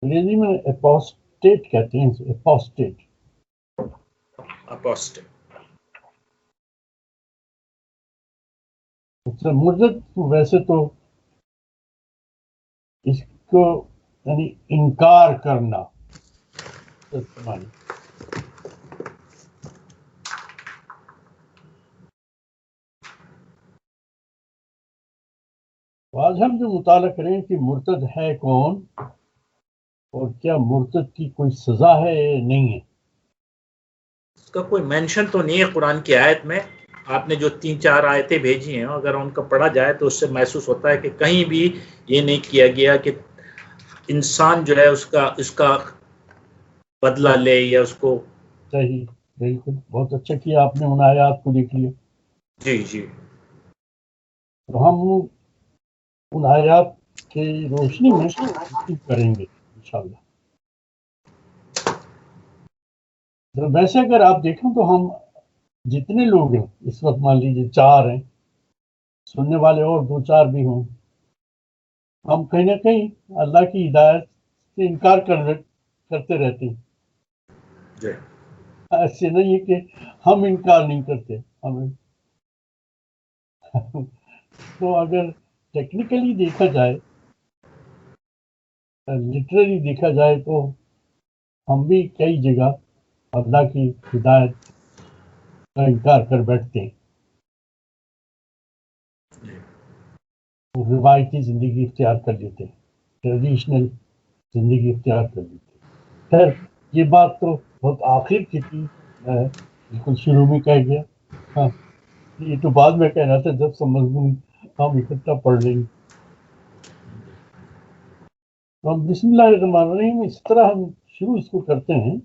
انگریزی میں اپوسٹیٹ کہتے ہیں، اپوسٹیٹ. اپوسٹیٹ. مرتد ویسے تو اس کو یعنی انکار کرنا معنی. آج ہم جو مطالعہ کریں کہ مرتد ہے کون اور کیا مرتد کی کوئی سزا ہے یا نہیں ہے. اس کا کوئی مینشن تو نہیں ہے قرآن کی آیت میں. آپ نے جو 3-4 آیتیں بھیجی ہیں اگر ان کا پڑھا جائے تو اس سے محسوس ہوتا ہے کہ کہیں بھی یہ نہیں کیا گیا کہ انسان جو ہے اس کا بدلہ لے یا اس کو. صحیح، بالکل، بہت اچھا کیا آپ نے ان آیات کو دیکھ لیا. جی جی. تو ہم ان آیات کی روشنی میں کریں گے انشاءاللہ. ویسے اگر آپ دیکھیں تو ہم جتنے لوگ ہیں اس وقت مان لیجیے 4 ہیں، سننے والے اور 2-4 بھی ہوں، ہم کہیں نہ کہیں اللہ کی ہدایت سے انکار کرتے رہتے ہیں. جی. ایسے نہیں ہے کہ ہم انکار نہیں کرتے ہمیں. تو اگر ٹیکنیکلی دیکھا جائے، لٹرلی دیکھا جائے تو ہم بھی کئی جگہ اللہ کی ہدایت کا انکار کر بیٹھتے ہیں، روایتی زندگی اختیار کر لیتے ہیں، ٹریڈیشنل زندگی اختیار کر لیتے ہیں. خیر یہ بات تو بہت آخر کی تھی، میں بالکل شروع میں کہہ گیا. ہاں یہ تو بعد میں کہنا تھا جب سب مضمون ہم اکٹھا پڑھ لیں گے. تو ہم بسم اللہ الرحمن الرحیم اس طرح ہم شروع اس کو کرتے ہیں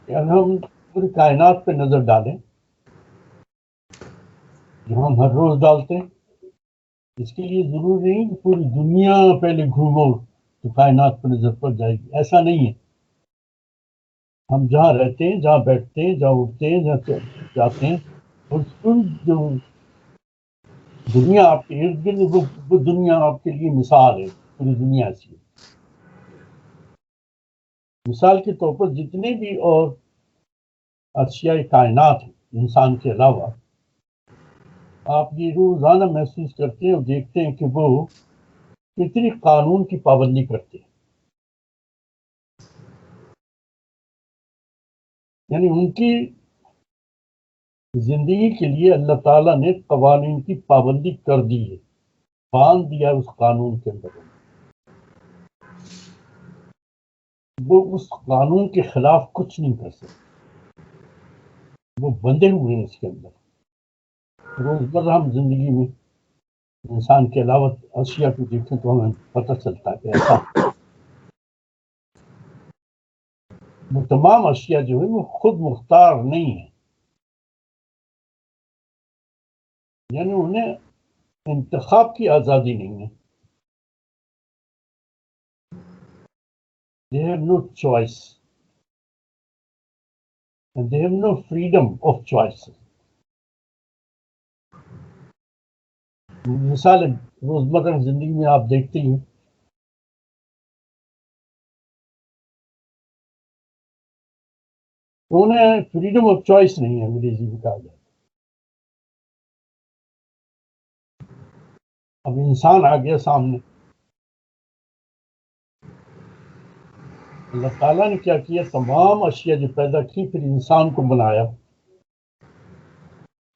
کہ اگر ہم پوری کائنات پہ نظر ڈالیں جو ہم ہر روز ڈالتے ہیں، اس کے لیے ضروری نہیں کہ پوری دنیا پہلے گھومو تو کائنات پر نظر پڑ جائے گی، ایسا نہیں ہے. ہم جہاں رہتے ہیں، جہاں بیٹھتے ہیں، جہاں اٹھتے ہیں، جہاں جاتے ہیں، اور جو دنیا آپ کے ارد گرد وہ دنیا آپ کے لیے مثال ہے. پوری دنیا ایسی ہے. مثال کے طور پر جتنے بھی اور اشیاء کائنات ہیں انسان کے علاوہ، آپ یہ روزانہ محسوس کرتے ہیں اور دیکھتے ہیں کہ وہ کتنی قانون کی پابندی کرتے ہیں. یعنی ان کی زندگی کے لیے اللہ تعالیٰ نے قوانین کی پابندی کر دی ہے، باندھ دیا اس قانون کے اندر. وہ اس قانون کے خلاف کچھ نہیں کر سکتے، وہ بندھے ہوئے ہیں اس کے اندر. روزمرہ ہم زندگی میں انسان کے علاوہ اشیاء کو دیکھیں تو ہمیں پتہ چلتا ہے کہ ایسا وہ تمام اشیاء جو ہے وہ خود مختار نہیں ہیں، یعنی انہیں انتخاب کی آزادی نہیں ہے. They have no choice and they have no freedom of choice. مثال روزمرہ زندگی میں آپ دیکھتے ہیں تو انہیں فریڈم آف چوائس نہیں ہے، انگریزی میں کہا جائے. اب انسان آ گیا سامنے، اللہ تعالیٰ نے کیا کیا، تمام اشیاء جو پیدا کی پھر انسان کو بنایا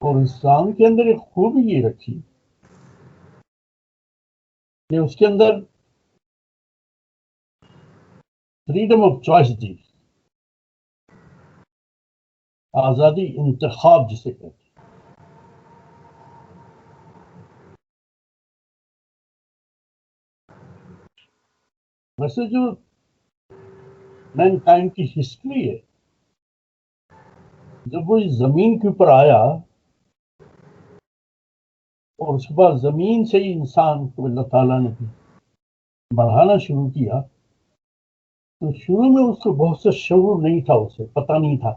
اور انسان کے اندر ایک خوبی یہ رکھی کہ اس کے اندر فریڈم آف چوائس دی، آزادی انتخاب جسے کہتے ہیں. ویسے جو مین کائنڈ کی ہسٹری ہے، جب وہ اس زمین کے اوپر آیا اور اس کے بعد زمین سے ہی انسان کو اللہ تعالیٰ نے بڑھانا شروع کیا، تو شروع میں اس کو بہت سے شعور نہیں تھا، اسے پتہ نہیں تھا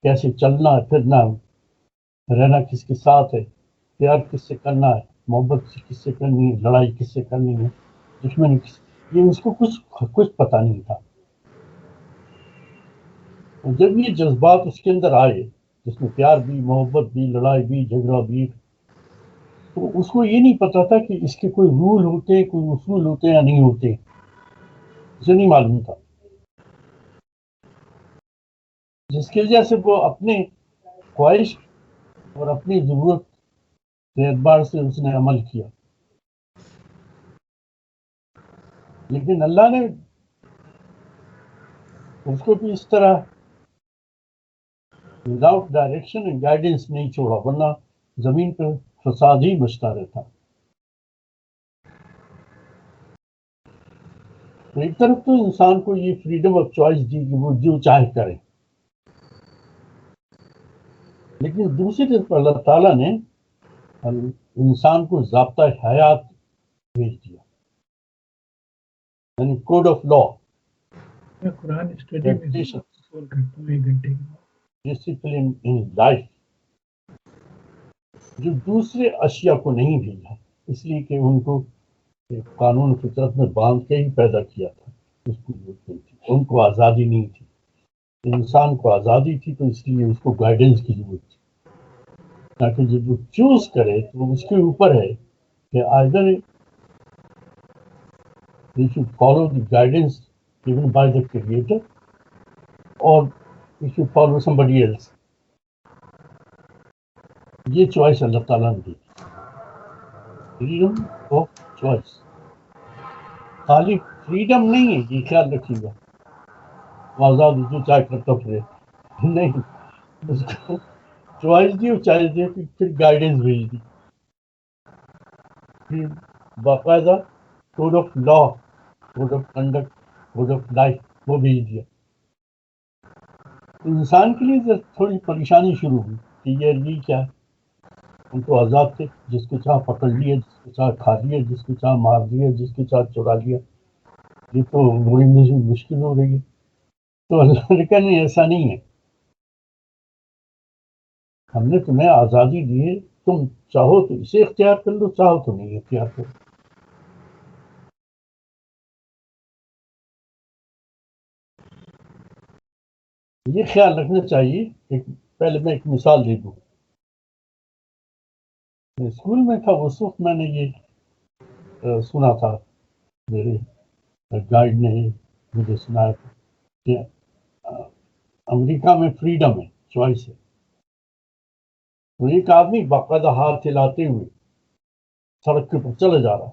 کیسے چلنا ہے، پھرنا ہے، رہنا کس کے ساتھ ہے، پیار کس سے کرنا ہے، محبت کس سے کرنی ہے، لڑائی کس سے کرنی ہے. دشمن یہ اس کو کچھ پتہ نہیں تھا. جب یہ جذبات اس کے اندر آئے جس میں پیار بھی، محبت بھی، لڑائی بھی، جھگڑا بھی، تو اس کو یہ نہیں پتا تھا کہ اس کے کوئی رول ہوتے ہیں، کوئی اصول ہوتے ہیں یا نہیں ہوتے، اسے نہیں معلوم تھا، جس کی وجہ سے وہ اپنے خواہش اور اپنی ضرورت کے اعتبار سے اس نے عمل کیا. لیکن اللہ نے اس کو بھی اس طرح وداؤٹ ڈائریکشن اینڈ گائیڈنس نہیں چھوڑا، ورنہ زمین پہ فساد ہی مچتا رہتا. تو ایک طرف تو انسان کو یہ فریڈم آف چوائس دی کہ وہ جو چاہے کرے، لیکن دوسری طرف اللہ تعالیٰ نے انسان کو ضابطہ حیات بھیج دیا، یعنی کوڈ آف لا، میں قرآن اسٹڈی میں سول کرتا ہوں 1 گھنٹے کی. ڈسپلن ان لائف، جو دوسرے اشیاء کو نہیں بھیجا، اس لیے کہ ان کو قانون فطرت میں باندھ کے ہی پیدا کیا تھا. اس کو ضرورت نہیں تھی، ان کو آزادی نہیں تھی. انسان کو آزادی تھی تو اس لیے اس کو گائیڈنس کی ضرورت تھی، تاکہ جب وہ چوز کرے تو اس کے اوپر ہے کہ either he should follow the guidance given by the creator or he should follow somebody else. یہ چوائس اللہ تعالیٰ نے دی، فریڈم آف چوائس. خالی فریڈم نہیں ہے، یہ خیال رکھیے گا آزاد جو چاہے کرتا پھرے، نہیں، اس کو چوائس دی اور چوائس دی پھر گائیڈنس بھیج دی، پھر باقاعدہ code of law, code of conduct, code of life وہ بھیج دیا. انسان کے لیے تھوڑی پریشانی شروع ہوئی کہ یہ کیا ہے. ان کو آزاد تھے، جس کو چاہ پکڑ لیا، جس کو چاہ کھا لیا، جس کو چاہ مار دیا، جس کو چاہ چرا لیا. یہ تو بڑی مشکل ہو رہی ہے. تو اللہ نے کہا نہیں، ایسا نہیں ہے، ہم نے تمہیں آزادی دی ہے، تم چاہو تو اسے اختیار کر لو، چاہو تو نہیں اختیار کرو. یہ خیال رکھنا چاہیے. پہلے میں ایک مثال دے دوں. اسکول میں تھا اس وقت میں نے یہ سنا تھا، میرے گائیڈ نے مجھے سنایا تھا کہ امریکہ میں فریڈم ہے، چوائس ہے. تو ایک آدمی باقاعدہ ہاتھ ہلاتے ہوئے سڑک کے اوپر چلا جا رہا،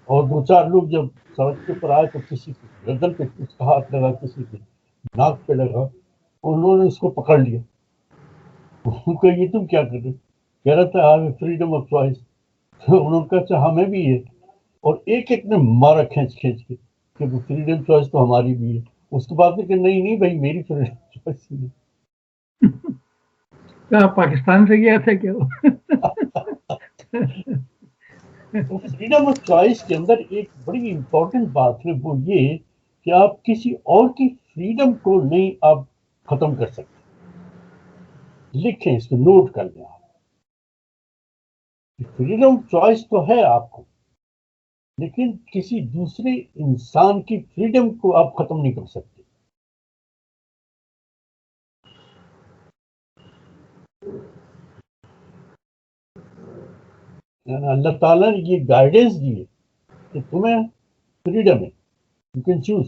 اور 2-4 لوگ جب سڑک کے اوپر آئے تو کسی کی گردن پہ اس کا ہاتھ لگا، کسی کے ناک پہ لگا، انہوں نے اس کو پکڑ لیا. ان کو یہ تم کیا کر رہے؟ کہہ رہا تھا ہمیں فریڈم آف چوائس. انہوں نے کہا اچھا ہمیں بھی ہے، اور ایک نے مارا کھینچ کے کہ فریڈم چوائس تو ہماری بھی ہے. اس کے بعد کہ نہیں بھائی میری فریڈم چوائس نہیں. پاکستان سے گیا تھا کیا وہ؟ فریڈم آف چوائس کے اندر ایک بڑی امپورٹنٹ بات ہے، وہ یہ کہ آپ کسی اور کی فریڈم کو نہیں آپ ختم کر سکتے. لکھیں اس کو، نوٹ کر لیں. آپ فریڈم چوائس تو ہے آپ کو، لیکن کسی دوسرے انسان کی فریڈم کو آپ ختم نہیں کر سکتے. یعنی اللہ تعالیٰ نے یہ گائیڈنس دی ہے کہ تمہیں فریڈم ہے، you can choose,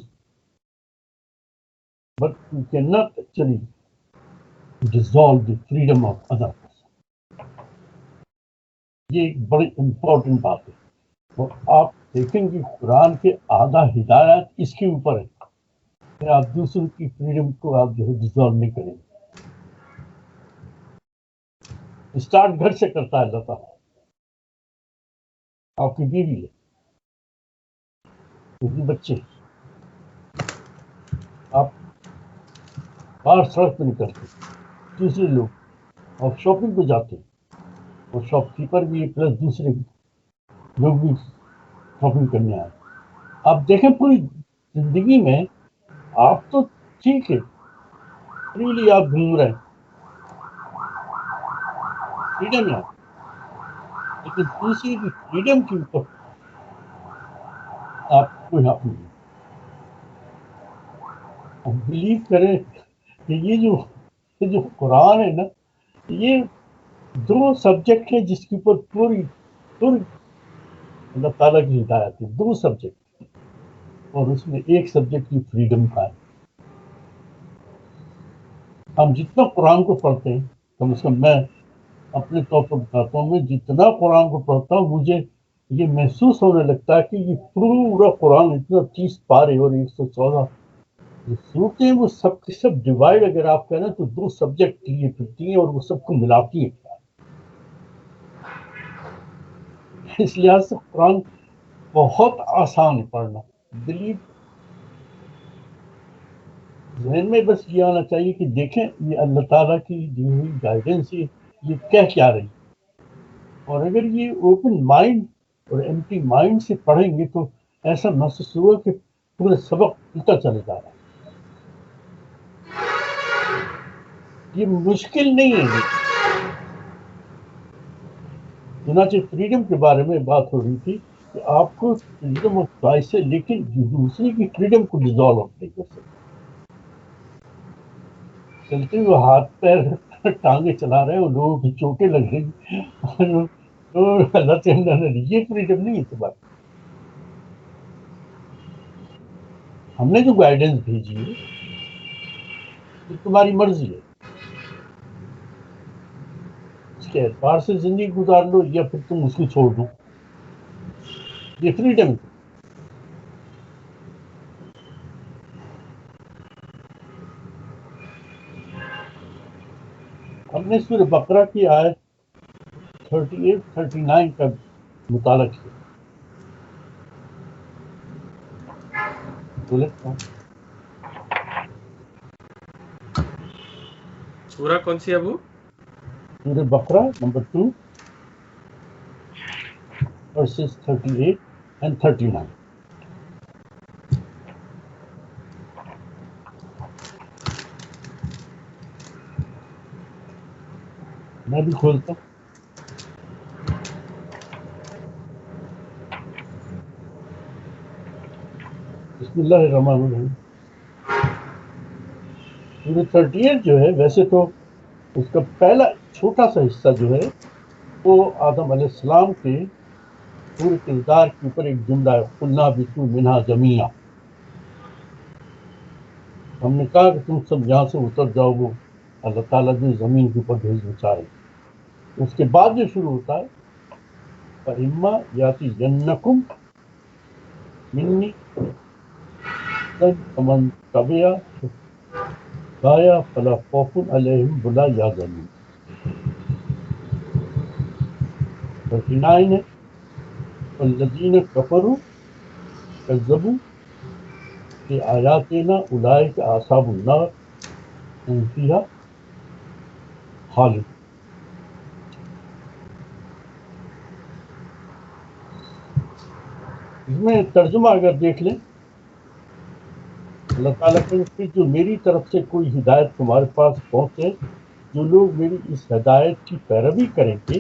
but you can not actually dissolve the freedom of other person. یہ ایک بڑی امپورٹنٹ بات ہے. اور آپ دیکھیں گے قرآن کے آدھا ہدایت اس کے اوپر ہے کہ آپ دوسروں کی فریڈم کو آپ جو ہے ڈسالو نہیں کریں گے. اسٹارٹ گھر سے کرتا ہے اللہ تعالیٰ. آپ کی بیوی ہے، اس کے بچے، آپ باہر سڑک پہ نکلتے، دوسرے لوگ، آپ شاپنگ پہ جاتے، اور شاپ کیپر بھی ہے پلس دوسرے لوگ بھی شاپنگ کرنے آئے. آپ دیکھیں پوری زندگی میں آپ تو ٹھیک ہے، فریلی آپ گھوم رہے ہیں، فریڈم ہے آپ، لیکن دوسرے کی فریڈم کے اوپر آپ کو کوئی حق نہیں. اب بلیو کریں کہ یہ جو قرآن ہے نا، یہ 2 سبجیکٹ ہیں جس کے اوپر پوری اللہ تعالیٰ کی ہدایت ہے. 2 سبجیکٹ، اور اس میں ایک سبجیکٹ کی فریڈم کا ہے. ہم جتنا قرآن کو پڑھتے ہیں، کم از کم میں اپنے طور پر بتاتا ہوں، میں جتنا قرآن کو پڑھتا ہوں مجھے یہ محسوس ہونے لگتا ہے کہ یہ پورا قرآن اتنا 30 پارے اور 114 جو صورتیں ہیں وہ سب کے سب ڈیوائڈ اگر آپ کہنا تو 2 سبجیکٹ لیے پھرتی ہیں اور وہ سب کو ملاتی ہیں. اس لحاظ سے قرآن بہت آسان ہے پڑھنا. بلیو ذہن میں بس یہ آنا چاہیے کہ دیکھیں یہ اللہ تعالیٰ کی دی ہوئی گائیڈنس ہے، یہ کیا رہی. اور اگر یہ اوپن مائنڈ اور ایمٹی مائنڈ سے پڑھیں گے تو ایسا محسوس ہوا کہ پورا سبق الٹا چلے جا رہا ہے. یہ مشکل نہیں ہے. چنانچہ فریڈم کے بارے میں بات ہو رہی تھی کہ آپ کو فریڈم آف چوائس ہے، لیکن دوسری کی فریڈم کو ڈیزالو نہیں کر سکتے. چلتے ہوئے ہاتھ پیر ٹانگیں چلا رہے ہیں اور لوگوں کی چوٹیں لگ رہی اور اللہ تعالیٰ نے یہ فریڈم نہیں ہے. تمہاری ہم نے جو گائیڈنس بھیجی ہے یہ تمہاری مرضی ہے، اس کے اعتبار سے زندگی گزار لو یا پھر تم اس کو چھوڑ دو. یہ فریڈم ہے. ہم نے سورہ بقرہ کی آیت 38 39 کا مطالعہ کیا. سورہ کون سی ابو؟ سورہ بقرہ نمبر 2 verses 38 and 39. میں بھی کھولتا ہوں. بسم اللہ الرحمن الرحیم. سورہ 38 جو ہے ویسے تو اس کا پہلا چھوٹا سا حصہ جو ہے وہ آدم علیہ السلام کے پورے کردار کے اوپر ایک جملہ ہے، قُلْنَا اهْبِطُوا مِنْهَا جَمِيعًا. ہم نے کہا کہ تم سب یہاں سے اتر جاؤ. وہ اللہ تعالیٰ جو زمین کے اوپر بھیج بچائے. اس کے بعد جو شروع ہوتا ہے فَإِمَّا يَأْتِيَنَّكُمْ مِنِّي فَمَن تَبِعَ هُدَايَ فَلَا خَوْفٌ عَلَيْهِمْ وَلَا يَحْزَنُونَ. 39 ہے وَالَّذِينَ كَفَرُوا كَذَّبُوا بِآيَاتِنَا أُولَٰئِكَ أَصْحَابُ النَّارِ هُمْ فِيهَا خالدون. اس میں ترجمہ اگر دیکھ لیں اللہ تعالیٰ کہ پھر جو میری طرف سے کوئی ہدایت تمہارے پاس پہنچے، جو لوگ میری اس ہدایت کی پیروی کریں گے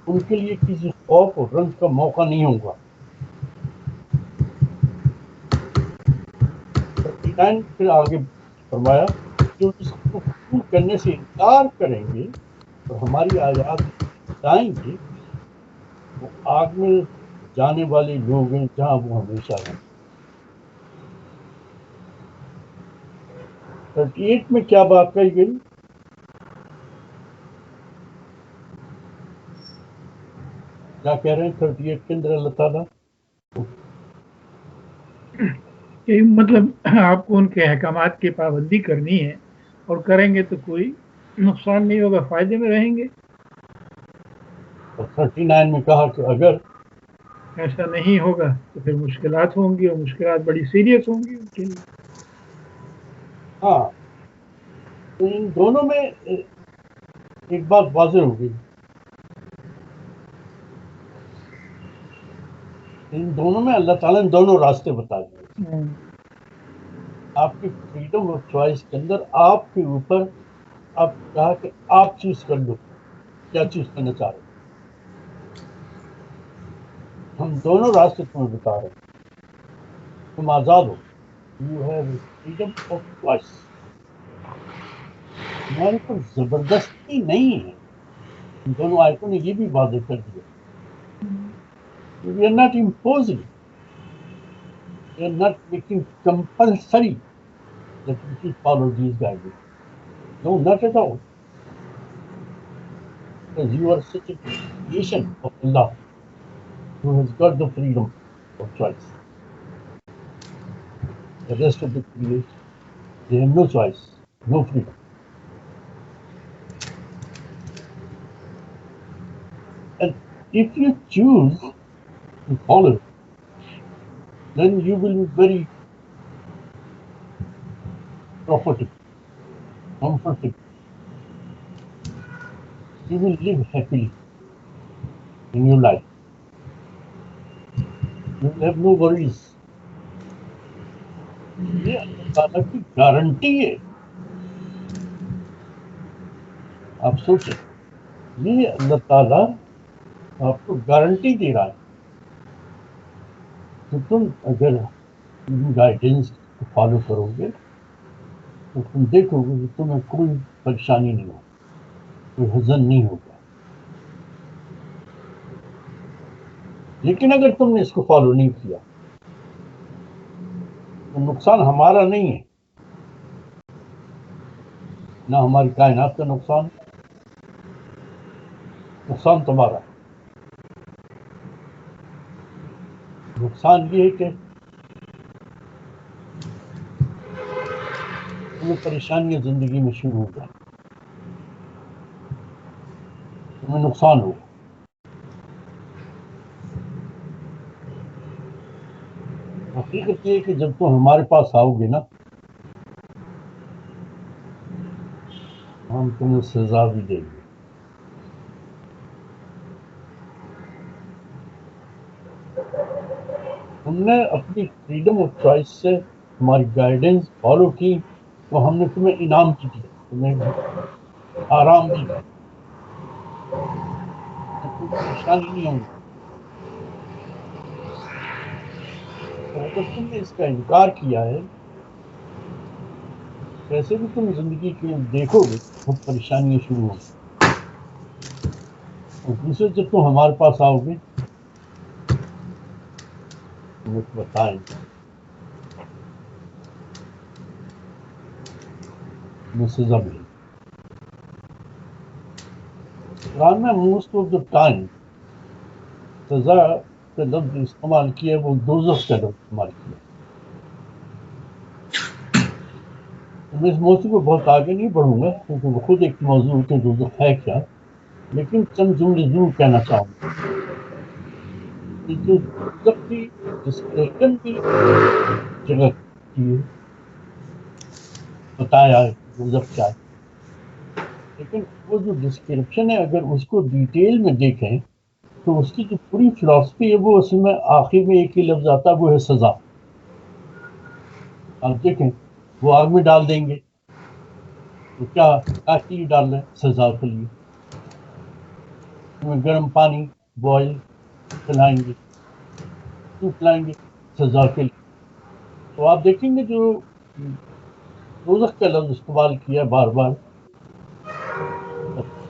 ان کے لیے کسی خوف اور رنج کا موقع نہیں ہوگا. 39 پھر آگے فرمایا جو اس کو قبول کرنے سے انکار کریں گے اور ہماری آیات جائیں گے وہ آگ میں جانے والے لوگ ہیں جہاں وہ ہمیشہ رہیں. 38 میں کیا بات کہی گئی؟ کیا کہہ رہے ہیں 38 کے اندر اللہ تعالیٰ؟ کہ مطلب آپ کو ان کے احکامات کی پابندی کرنی ہے اور کریں گے تو کوئی نقصان نہیں ہوگا، فائدے میں رہیں گے. اور 39 میں کہا کہ اگر ایسا نہیں ہوگا تو پھر مشکلات ہوں گی اور مشکلات بڑی سیریس ہوں گی ان کے لیے. ہاں تو ان دونوں میں ایک بات واضح ہو گئی. ان دونوں میں اللہ تعالیٰ نے دونوں راستے بتا دیے. آپ کی فریڈم آف چوائس کے اندر آپ کے اوپر آپ کہا کہ آپ چوز کر لو کیا چوز کرنا چاہ رہے ہیں. ہم دونوں راستے تمہیں بتا رہے ہیں. تم آزاد ہو. You have freedom of choice. تمہارے پر زبردستی نہیں ہے. ان دونوں آیتوں نے یہ بھی واضح کر دیا. We are not imposing. We are not making compulsory that you should follow these guidelines. No, not at all. Because you are such a creation of Allah who has got the freedom of choice. The rest of the creation, they have no choice, no freedom. And if you choose to follow it, then you will be very profitable, comfortable. You will live happily in your life. You will have no worries. یہ اللہ تعالیٰ کی guarantee ہے. آپ سوچیں, یہ اللہ تعالیٰ آپ کو گارنٹی دے رہا ہے کہ تم اگر گائیڈنس کو فالو کرو گے تو تم دیکھو گے کہ تمہیں کوئی پریشانی نہیں ہوگی, کوئی حزن نہیں ہوگا. لیکن اگر تم نے اس کو فالو نہیں کیا تو نقصان ہمارا نہیں ہے, نہ ہماری کائنات کا نقصان تمہارا. نقصان یہ ہے کہ تمہیں پریشانیاں زندگی میں شروع ہو جائیں, تمہیں نقصان ہوگا. حقیقت یہ ہے کہ جب تم ہمارے پاس آؤ گے نا, ہم تمہیں سزا بھی دیں گے. تم نے اپنی فریڈم آف چوائس سے ہماری گائیڈنس فالو کی تو ہم نے تمہیں انعام کی دیا, تمہیں آرام دی, کوئی پریشانی نہیں ہوگی. اور اگر تم نے اس کا انکار کیا ہے, کیسے بھی تم زندگی کے دیکھو گے بہت پریشانیاں شروع ہوں گی. اور دوسرے جب تم ہمارے پاس آؤ گے تمہیں بتائیں گے, تمہیں سزا ملے گی. قرآن میں موسٹ آف دا ٹائم سزا کا لفظ استعمال کیا, وہ دوزخ کا لفظ استعمال کیا. میں اس موضوع کو بہت آگے نہیں بڑھوں گا کیونکہ وہ خود ایک موضوع کہ دوزخ ہے کیا, لیکن چند جملے ضرور کہنا چاہوں گا. جو دوزخ کی ڈسکرپشن بھی جگہ کی ہے, بتایا ہے دوزخ کیا ہے, لیکن وہ جو ڈسکرپشن ہے اگر اس کو ڈیٹیل میں دیکھیں تو اس کی جو پوری فلاسفی ہے وہ اس میں آخر میں ایک ہی لفظ آتا ہے, وہ ہے سزا. آپ دیکھیں وہ آگ میں ڈال دیں گے تو کیا چیز ڈال رہے ہیں, سزا کے لیے. گرم پانی بوائل پلائیں گے, کیوں پلائیں گے, سزا کے لیے. تو آپ دیکھیں گے جو دوزخ کا لفظ استعمال کیا بار بار,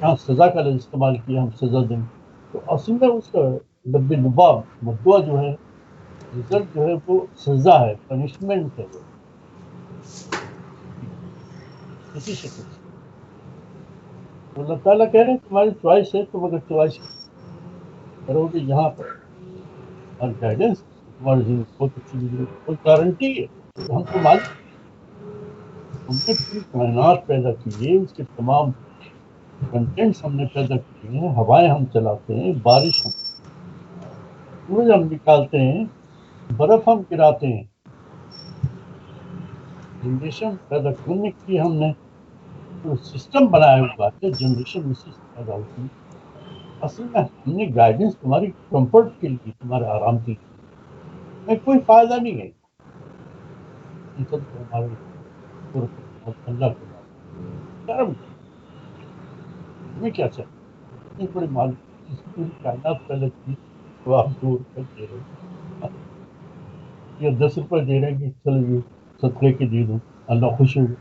یہاں سزا کا لفظ استعمال کیا, ہم سزا دیں گے, تو اصل میں اس کا لب لباب مدعا جو ہے, رزلٹ جو ہے وہ سزا ہے, پنشمنٹ ہے. وہ کسی شکل سے تو اللہ تعالیٰ کہہ رہے ہیں تمہاری چوائس ہے, تم اگر چوائس کرو گے یہاں پر اور گائیڈنس تمہاری زندگی بہت اچھی زندگی, کوئی گارنٹی ہے. ہم کو معلوم, ہم نے پوری کائنات پیدا کی ہے, اس کے تمام کنٹینٹس ہم نے پیدا کیے ہیں, ہوائیں ہم چلاتے ہیں, بارش ہم, سورج ہم نکالتے ہیں, برف ہم گراتے ہیں. جنریشن پیدا کرنے کے لیے ہم نے جو سسٹم بنایا ہوا ہے, جنریشن اسی سے پیدا ہوتی ہے. اصل میں ہم نے گائیڈنس تمہاری کمفرٹ کے لیے, تمہارے آرام کے لیے, میں کوئی فائدہ نہیں ہے. ان سب کو ہمارے اللہ کے بعد کرم, ہمیں کیا چاہیے, اتنے بڑے مالک جس نے پوری کائنات پیدا کی تو آپ دور کر دے رہے ہو. یا 10 روپے دے رہے ہیں کہ چلو یہ صدقے کے دے دو اللہ خوش ہوگا،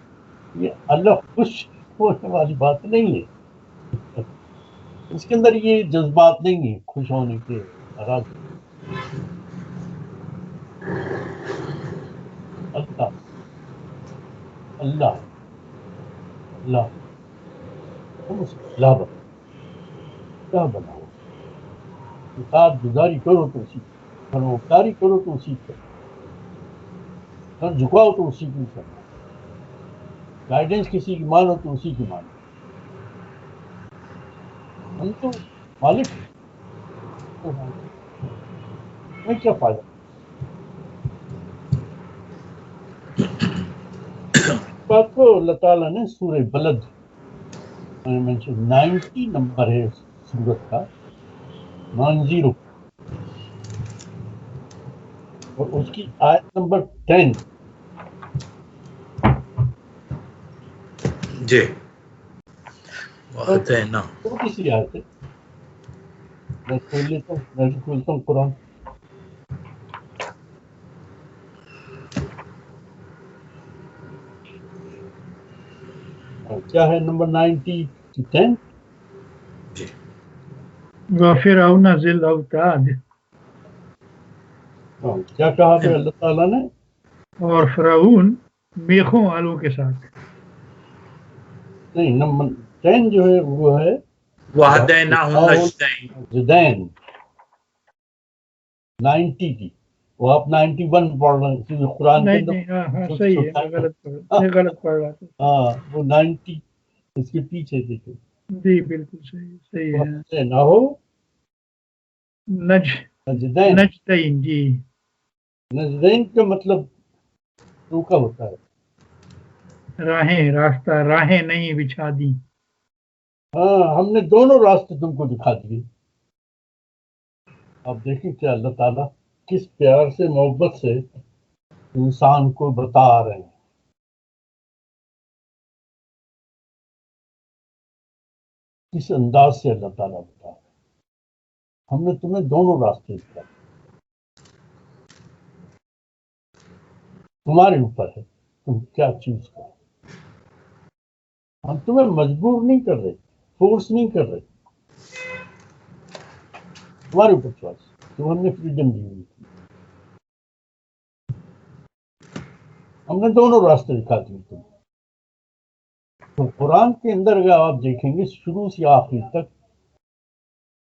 یہ اللہ خوش ہونے والی بات نہیں ہے، اس کے اندر یہ جذبات نہیں ہیں خوش ہونے کے، ناراض اللہ اللہ اللہ تم اس کو اللہ بناؤ، اطاعت گزاری کرو تو اسی فرمانبرداری کرو تو اسی کو، سر جھکاؤ تو اسی کی کرنا، گائیڈنس کسی کی مانو تو اسی کی مانو، ہم تو مالک تو میں کیا فائدہ؟ بات کو اللہ تعالیٰ نے سورہ بلد 90 نمبر ہے سورت کا 90 اور اس کی آیت نمبر 10 جی بات ہے نا، چھوٹی سی آیت ہے، میں کھول لیتا ہوں، میں بھی کھولتا ہوں قرآن۔ کیا ہے نمبر 90 کی 10؟ جی وَفِرْعَوْنَ ذِي الْأَوْتَادِ، کیا کہا ہے اللہ تعالیٰ نے؟ اور فرعون میخوں والوں کے ساتھ۔ نہیں، نمبر 10 جو ہے وہ ہے وَهَدَيْنَاهُ النَّجْدَيْنِ، زدین 90 کی، وہ آپ 91 پڑھ رہے ہیں کیونکہ قرآن کے نہیں اندر نہیں، ہاں صحیح ہے، میں غلط پڑھ رہا تھا۔ ہاں وہ 90 اس کے پیچھے دیکھو، جی بالکل صحیح ہے، نہ ہو نجدین، نجدین، جی نجدین کا مطلب روکا ہوتا ہے، راہیں نہیں بچھا دی۔ ہاں ہم نے دونوں راستے تم کو دکھا دیے۔ اب دیکھیں کہ اللہ تعالیٰ کس پیار سے محبت سے انسان کو بتا رہے ہیں، کس انداز سے اللہ تعالیٰ بتا رہے ہیں، ہم نے تمہیں دونوں راستے دکھا، تمہارے اوپر ہے تم کیا چوز کرو، ہم تمہیں مجبور نہیں کر رہے، فورس نہیں کر رہے، تمہارے اوپر چوائس، تو ہم نے فریڈم دی ہوئی تھی، ہم نے دونوں راستے دکھا دیے تم۔ تو قرآن کے اندر اگر آپ دیکھیں گے شروع سے آخر تک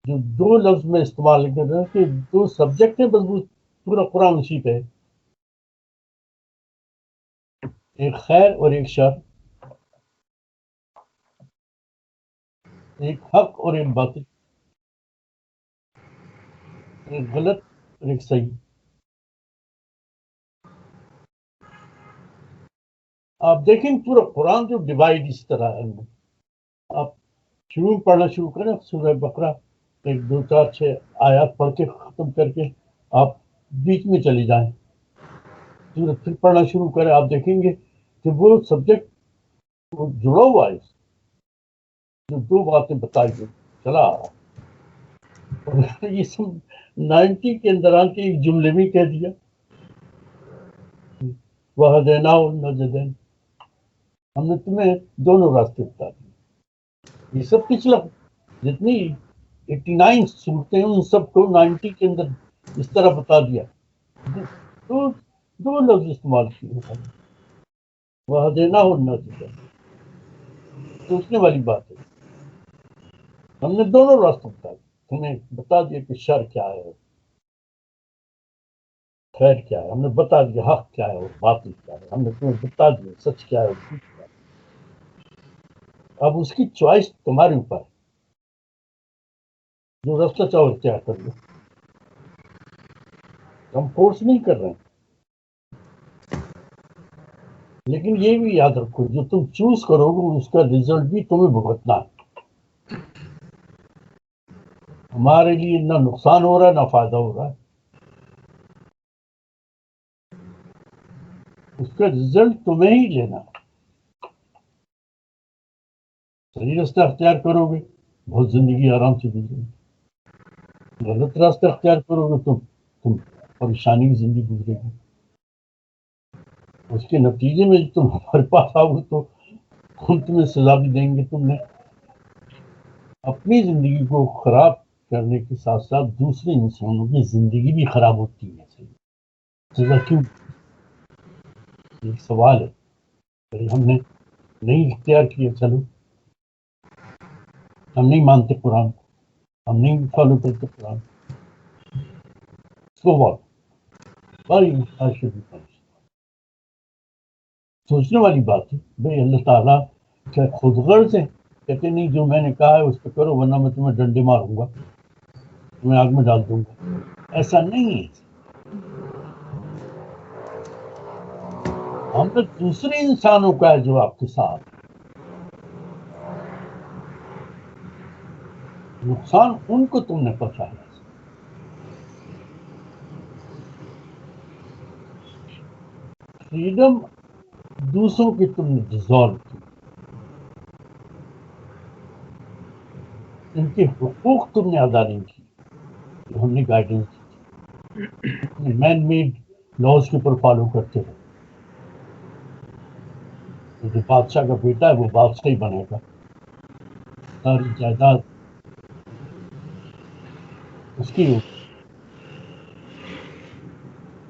جو 2 لفظ میں استعمال کر رہے ہیں کہ 2 سبجیکٹ ہیں، بس وہ پورا قرآن اسی پہ ہے، ایک خیر اور ایک شر، ایک حق اور ایک باطل، ایک غلط اور ایک صحیح۔ آپ دیکھیں پورا قرآن جو ڈیوائڈ اس طرح ہے، آپ شروع پڑھنا شروع کریں سورہ بقرہ 1 2 4 6 آیات پڑھ کے ختم کر کے آپ بیچ میں چلی جائیں، پھر پڑھنا شروع کریں، آپ دیکھیں گے کہ وہ سبجیکٹ وہ جڑا ہوا ہے، جو 2 باتیں بتائی گئی چلا آ رہا ہے، یہ سب 90 کے اندر آ کے ایک جملے میں کہہ دیا وَهَدَيْنَاهُ النَّجْدَيْنِ، ہم نے تمہیں دونوں راستے بتا دیے۔ یہ سب پچھلا جتنی 89 صورتیں ان سب کو 90 کے اندر اس طرح بتا دیا، دو لفظ استعمال کیے ہیں، وَهَدَيْنَاهُ النَّجْدَيْنِ، سوچنے والی بات ہے، ہم نے دونوں راستوں بتا دیے، تمہیں بتا دیا کہ شر کیا ہے، خیر کیا ہے، ہم نے بتا دیا حق کیا ہے اور باطل کیا ہے، ہم نے تمہیں بتا دیا سچ کیا ہے اور جھوٹ کیا ہے۔ اب اس کی چوائس تمہارے اوپر ہے، جو راستہ چاہو اختیار کر لو، ہم فورس نہیں کر رہے ہیں، لیکن یہ بھی یاد رکھو جو تم چوز کرو گے اس کا ریزلٹ بھی تمہیں بھگتنا ہے، ہمارے لیے نہ نقصان ہو رہا ہے نہ فائدہ ہو رہا ہے، اس کا ریزلٹ تمہیں ہی لینا ہے۔ صحیح راستہ اختیار کرو گے بہت زندگی آرام سے گزرے گی، غلط راستہ اختیار کرو گے تم پریشانی کی زندگی گزرے گی۔ اس کے نتیجے میں تم ہمارے پاس آؤ گے تو ہم تمہیں سزا بھی دیں گے. تم نے اپنی زندگی کو خراب کرنے کے ساتھ ساتھ دوسرے انسانوں کی زندگی بھی خراب ہوتی ہے. سزا کیوں؟ ایک سوال ہے. ہم نے نہیں اختیار کیا، چلو ہم نہیں مانتے قرآن، ہم نہیں فالو کرتے قرآن، سو واٹ؟ سوچنے والی بات ہے. بھائی اللہ تعالیٰ کیا خود غرض ہے؟ کہتے نہیں جو میں نے کہا ہے اس پہ کرو ورنہ میں تمہیں ڈنڈے ماروں گا، تمہیں آگ میں ڈال دوں گا. ایسا نہیں ہے. ہم نے دوسرے انسانوں کا ہے جو آپ کے ساتھ نقصان ان کو تم نے پہنچایا. فریڈم دوسروں کی تم نے ڈیزالو کی، ان کے حقوق تم نے ادا نہیں کی جو ہم نے گائیڈنس دی. مین میڈ لاز کے اوپر فالو کرتے رہے. جو بادشاہ کا بیٹا ہے وہ بادشاہ ہی بنے گا، ساری جائیداد اس کی ہوگی.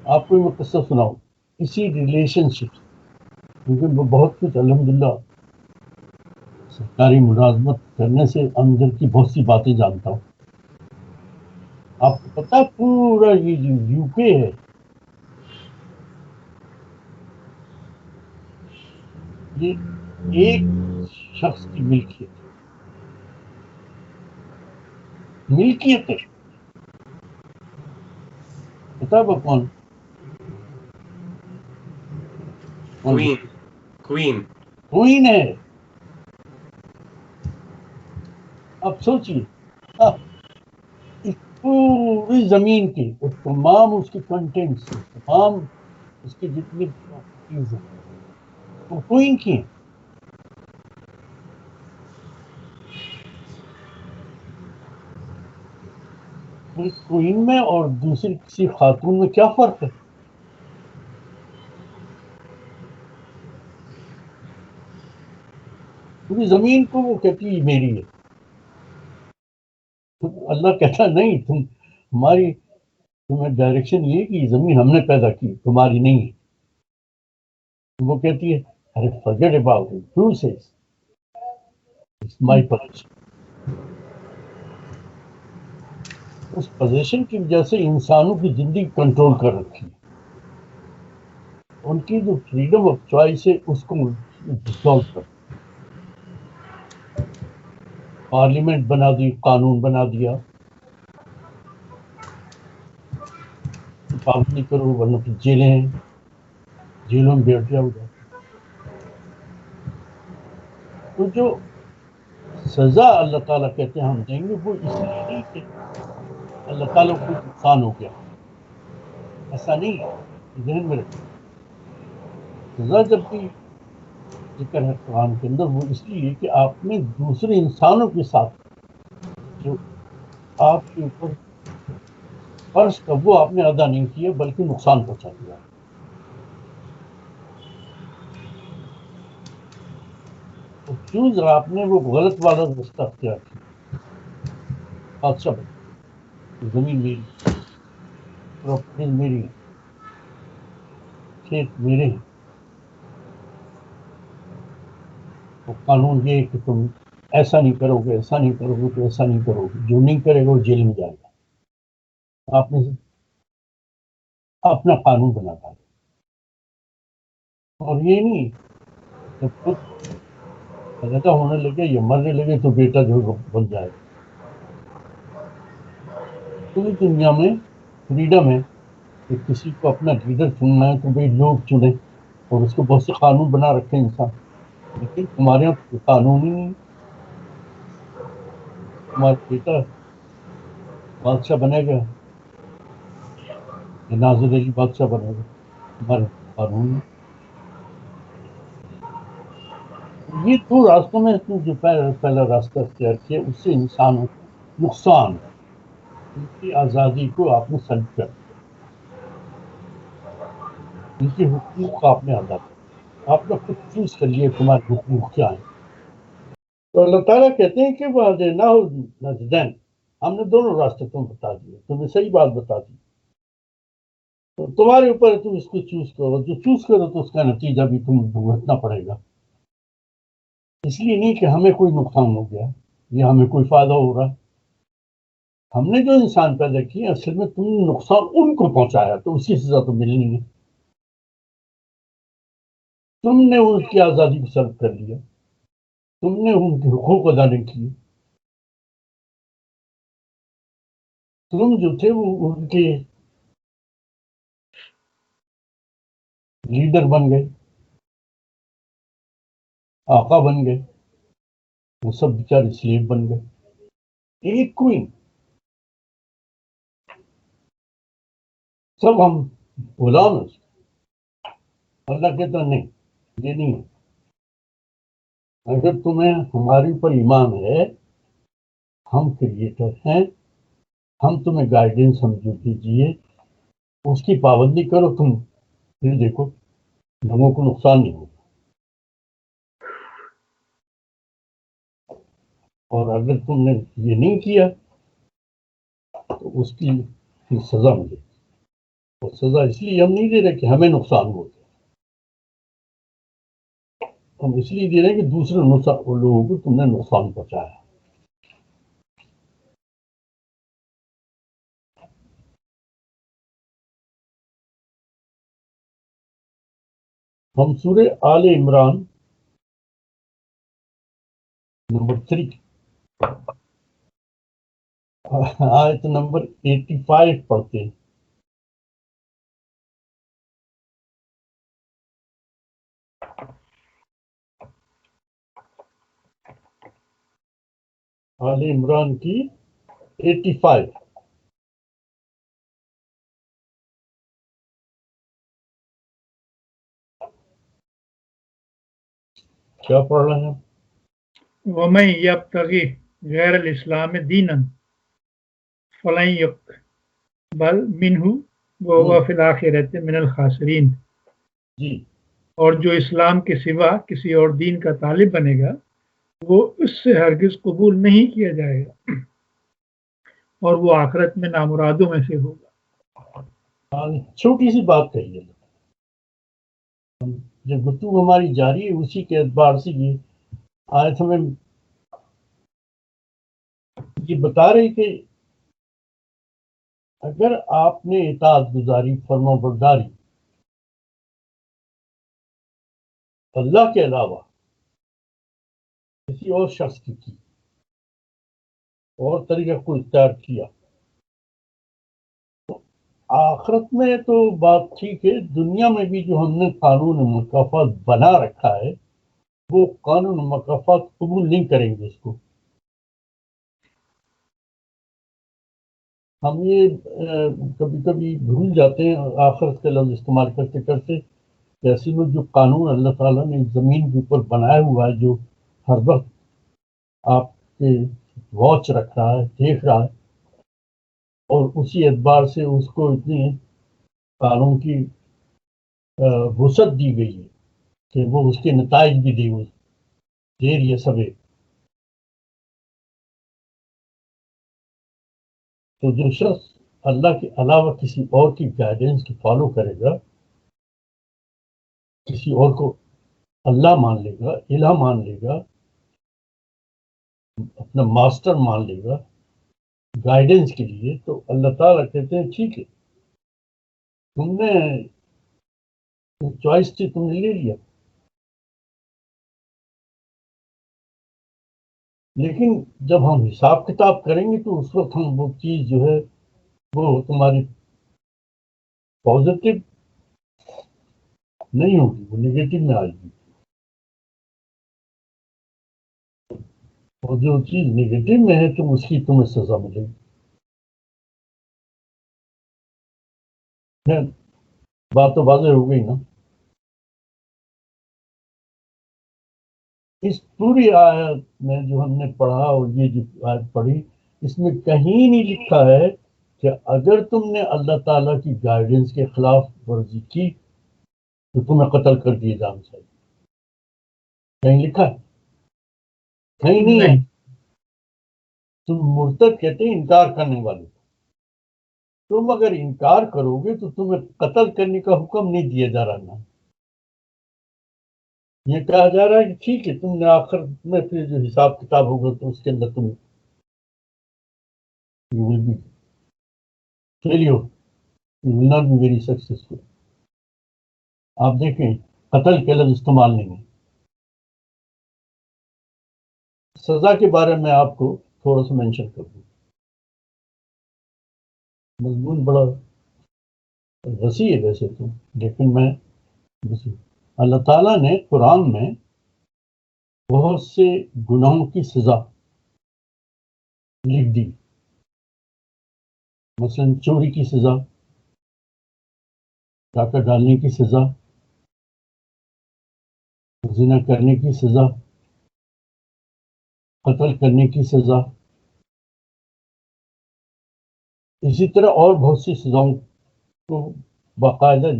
آپ کو میں قصہ سناؤں اسی ریلیشن شپ، کیونکہ میں بہت کچھ الحمدللہ سرکاری ملازمت کرنے سے اندر کی بہت سی باتیں جانتا ہوں. آپ کو پتا پورا یہ جو یو کے ہے یہ ایک شخص کی ملکیت ہے. پتا وہ کون؟ کوئین کوئین ہے. اب سوچیے اس پوری زمین کی اور تمام اس کے کنٹینٹس، تمام اس کی جتنی پراپرٹیز ہیں وہ کوئین کی ہیں. کوئین میں اور دوسری کسی خاتون میں کیا فرق ہے؟ پوری زمین کو وہ کہتی ہے میری ہے. اللہ کہتا نہیں ہماری تمہیں ڈائریکشن یہ کہ زمین ہم نے پیدا کی تمہاری نہیں ہے. وہ کہتی ہے ارے forget about it, who says it's my possession. اس پوزیشن کی وجہ سے انسانوں کی زندگی کنٹرول کر رکھی ہے. ان کی جو فریڈم آف چوائس ہے اس کو ڈسالو کر، پارلیمنٹ بنا دی، قانون بنا دیا، پابندی کرو ورنہ پھر جیلیں ہیں، جیلوں میں بیٹھ جاؤ. تو جو سزا اللہ تعالیٰ کہتے ہیں ہم دیں گے وہ اس لیے نہیں کہ اللہ تعالیٰ کو نقصان ہو گیا، ایسا نہیں ہے. ذہن میں رکھیں سزا جب بھی ذکر ہے قرآن کے اندر وہ اس لیے کہ آپ نے دوسرے انسانوں کے ساتھ جو آپ کے اوپر فرض کا وہ آپ نے ادا نہیں کیا بلکہ نقصان پہنچا دیا. چوز آپ نے وہ غلط والا رستہ اختیار کیا. بادشاہ بن، زمین میری، پراپرٹیز میری، کھیت میرے ہیں. تو قانون یہ ہے کہ تم ایسا نہیں کرو گے، ایسا نہیں کرو گے تو ایسا نہیں کرو گے. جو نہیں کرے گا وہ جیل میں جائے گا. آپ نے اپنا قانون بنا ڈالا. اور یہ نہیں جب خود پیدا ہونے لگے یا مرنے لگے تو بیٹا جو بن جائے گا. پوری دنیا میں فریڈم ہے کہ کسی کو اپنا لیڈر چننا ہے تو بھائی لوگ چنیں اور اس کو بہت سے قانون بنا رکھے انسان. لیکن تمہارے یہاں کوئی قانون ہی نہیں. تمہارا بیٹا بادشاہ بنے گا یا ناظر علی بادشاہ بنے گا، تمہارے قانون نہیں. یہ دو راستوں میں جو پہلا راستہ اختیار کیا اس سے انسانوں کو نقصان، ان کی آزادی کو آپ نے سلب کر دیا. ان کے حقوق آپ نے ادا کر، آپ نے خود چوز کر لیے تمہارے حقوق کیا ہیں. تو اللہ تعالیٰ کہتے ہیں کہ وہ نجدین، ہم نے دونوں راستے تم بتا دیے، تمہیں صحیح بات بتا دی، تو تمہارے اوپر تم اس کو چوز کرو، جو چوز کرو تو اس کا نتیجہ بھی تم بھگتنا پڑے گا. اس لیے نہیں کہ ہمیں کوئی نقصان ہو گیا یا ہمیں کوئی فائدہ ہو رہا. ہم نے جو انسان پیدا کیے اصل میں تم نے نقصان ان کو پہنچایا، تو اسی سزا تو ملنی ہے. تم نے ان کی آزادی کو سلب کر لیا، تم نے ان کے حقوق ادا نہیں کیے، تم جو تھے وہ ان کے لیڈر بن گئے، آقا بن گئے، وہ سب بیچارے سلیب بن گئے. ایک کوئی سب ہم غلام ہیں. اللہ کہتا نہیں، یہ نہیں ہے. اگر تمہیں ہمارے اوپر ایمان ہے، ہم کریٹر ہیں، ہم تمہیں گائیڈنس ہم جو دیجیے اس کی پابندی کرو، تم پھر دیکھو لوگوں کو نقصان نہیں ہوگا. اور اگر تم نے یہ نہیں کیا تو اس کی سزا ملے گی. اور سزا اس لیے ہم نہیں دے رہے کہ ہمیں نقصان ہو گیا، ہم اس لیے دے رہے ہیں کہ دوسرے لوگوں کو تم نے نقصان پہنچایا. ہم سورہ آل عمران نمبر 3 آیت نمبر 85 پڑھتے ہیں. آل عمران کی 85. کیا پڑھ رہے ہیں؟ وَمَن يَبْتَغِ غَيْرَ الْإِسْلَامِ دِينًا فَلَن يُقْبَلَ مِنْهُ وَهُوَ فِي الْآخِرَةِ مِنَ الْخَاسِرِينَ. جی، اور جو اسلام کے سوا کسی اور دین کا طالب بنے گا وہ اس سے ہرگز قبول نہیں کیا جائے گا اور وہ آخرت میں نامرادوں میں سے ہوگا. چھوٹی سی بات کہی ہے. جو گفتگو ہماری جاری ہے اسی کے اعتبار سے یہ آیت ہمیں یہ بتا رہی کہ اگر آپ نے اطاعت گزاری، فرما برداری اللہ کے علاوہ کسی اور شخص کی اور طریقہ کو اختیار کیا، تو آخرت میں تو بات ٹھیک ہے، دنیا میں بھی جو ہم نے قانون مکافات بنا رکھا ہے وہ قانون مکافات قبول نہیں کریں گے. اس کو ہم یہ کبھی کبھی بھول جاتے ہیں آخرت کا لفظ استعمال کرتے کرتے. جیسے میں جو قانون اللہ تعالیٰ نے زمین کے اوپر بنایا ہوا ہے، جو ہر وقت آپ کے واچ رکھ رہا ہے، دیکھ رہا ہے، اور اسی اعتبار سے اس کو اتنی قانون کی وسعت دی گئی ہے کہ وہ اس کے نتائج بھی دیر یا سویر. تو جو شخص اللہ کے علاوہ کسی اور کی گائیڈنس کی فالو کرے گا، کسی اور کو اللہ مان لے گا، الہ مان لے گا، اپنا ماسٹر مان لے گا گائیڈنس کے لیے، تو اللہ تعالیٰ کہتے ہیں ٹھیک ہے، تم نے چوائس تھی، تم نے لے لیا، لیکن جب ہم حساب کتاب کریں گے تو اس وقت ہم وہ چیز جو ہے وہ تمہاری پازیٹیو نہیں ہوگی، وہ نگیٹو میں آئے گی. اور جو چیز نگیٹو میں ہے تو اس کی تمہیں سزا ملے گی. بات تو واضح ہو گئی نا. اس پوری آیت میں جو ہم نے پڑھا اور یہ جو آیت پڑھی، اس میں کہیں نہیں لکھا ہے کہ اگر تم نے اللہ تعالیٰ کی گائیڈنس کے خلاف ورزی کی تو تمہیں قتل کر دیے جانا چاہیے. کہیں لکھا ہے؟ کہیں نہیں ہے. تم مرتد کہتے ہیں انکار کرنے والے. تم اگر انکار کرو گے تو تمہیں قتل کرنے کا حکم نہیں دیا جا رہا نا. یہ کہا جا رہا ہے کہ ٹھیک ہے تم نے آخر میں پھر جو حساب کتاب ہوگا تو اس کے اندر تم you will be failure. You will not be very successful. آپ دیکھیں قتل کے لفظ استعمال نہیں ہے. سزا کے بارے میں آپ کو تھوڑا سا مینشن کر دوں. مضمون بڑا وسیع ہے ویسے تو، لیکن میں اللہ تعالیٰ نے قرآن میں بہت سے گناہوں کی سزا لکھ دی. مثلا چوری کی سزا، ڈاکہ ڈالنے کی سزا، زنا کرنے کی سزا، قتل کرنے کی سزا. اسی طرح اور بہت سی سزاؤں کو باقاعدہ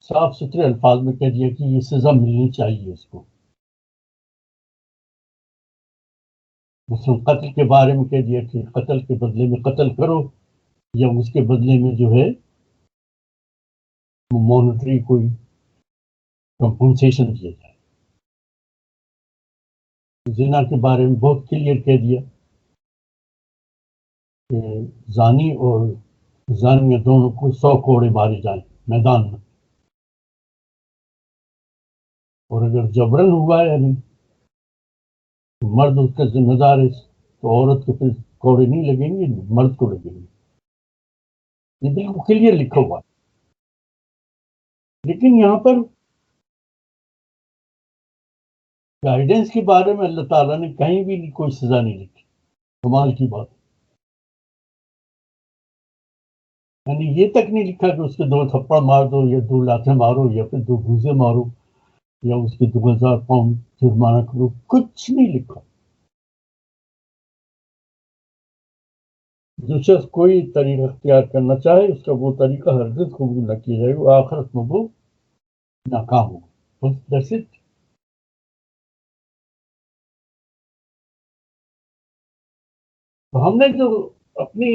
صاف ستھرے الفاظ میں کہہ دیا کہ یہ سزا ملنی چاہیے اس کو. مثلا قتل کے بارے میں کہہ دیا کہ قتل کے بدلے میں قتل کرو، یا اس کے بدلے میں جو ہے مانیٹری کوئی کمپنسیشن دیا جائے. زنا کے بارے میں بہت کلیئر کہہ دیا کہ زانی اور زانیہ دونوں کو 100 کوڑے مارے جائیں میدان میں. اور اگر جبرن ہوا ہے یعنی مرد اس کا ذمہ دار ہے تو عورت کو پھر کوڑے نہیں لگیں گے، مرد کو لگیں گے. یہ بالکل کلیئر لکھا ہوا ہے. لیکن یہاں پر گائیڈنس کے بارے میں اللہ تعالیٰ نے کہیں بھی کوئی سزا نہیں لکھی. کمال کی بات. یعنی یہ تک نہیں لکھا کہ اس کے 2 تھپڑ مار دو یا 2 لاتیں مارو یا پھر 2 گھوسے مارو یا اس کے 2000 پاؤنڈ جرمانہ کرو. کچھ نہیں لکھا. جو شخص کوئی طریقہ اختیار کرنا چاہے اس کا وہ طریقہ ہرگز قبول نہ کیا جائے گا، آخرت میں وہ ناکام ہوگا. بس that's it. تو ہم نے جو اپنی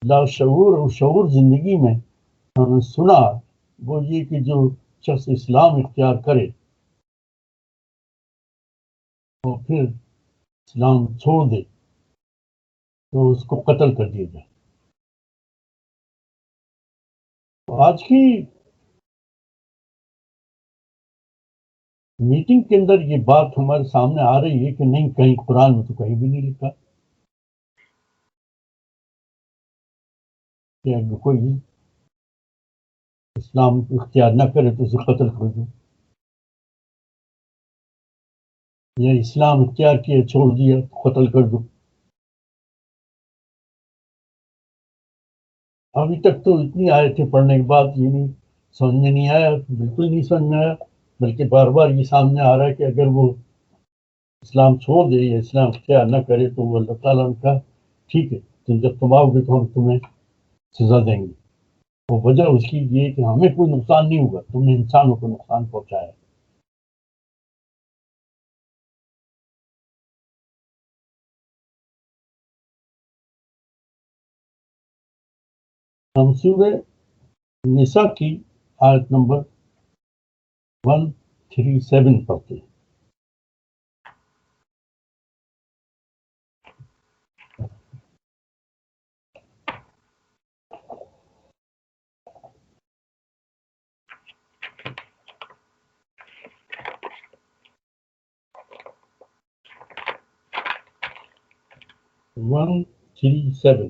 لاشعور اور شعور زندگی میں ہم نے سنا وہ یہ کہ جو شخص اسلام اختیار کرے اور پھر اسلام چھوڑ دے تو اس کو قتل کر دیا جائے. آج کی میٹنگ کے اندر یہ بات ہمارے سامنے آ رہی ہے کہ نہیں، کہیں قرآن میں تو کہیں بھی نہیں لکھا کہ اگر کوئی اسلام اختیار نہ کرے تو اسے قتل کر دو، یا اسلام اختیار کیا چھوڑ دیا تو قتل کر دو. ابھی تک تو اتنی آیتیں پڑھنے کے بعد یہ نہیں سمجھ میں نہیں آیا، بالکل نہیں سمجھ میں آیا، بلکہ بار بار یہ سامنے آ رہا ہے کہ اگر وہ اسلام چھوڑ دے یا اسلام اختیار نہ کرے تو وہ اللہ تعالیٰ نے کہا ٹھیک ہے تم جب تم آؤ گے تو ہم تمہیں سزا دیں گے. اور وجہ اس کی یہ کہ ہمیں کوئی نقصان نہیں ہوگا، تم نے انسانوں کو نقصان پہنچایا. ہم سورہ نساء کی آیت نمبر 137 پڑھتے ہیں. One three seven.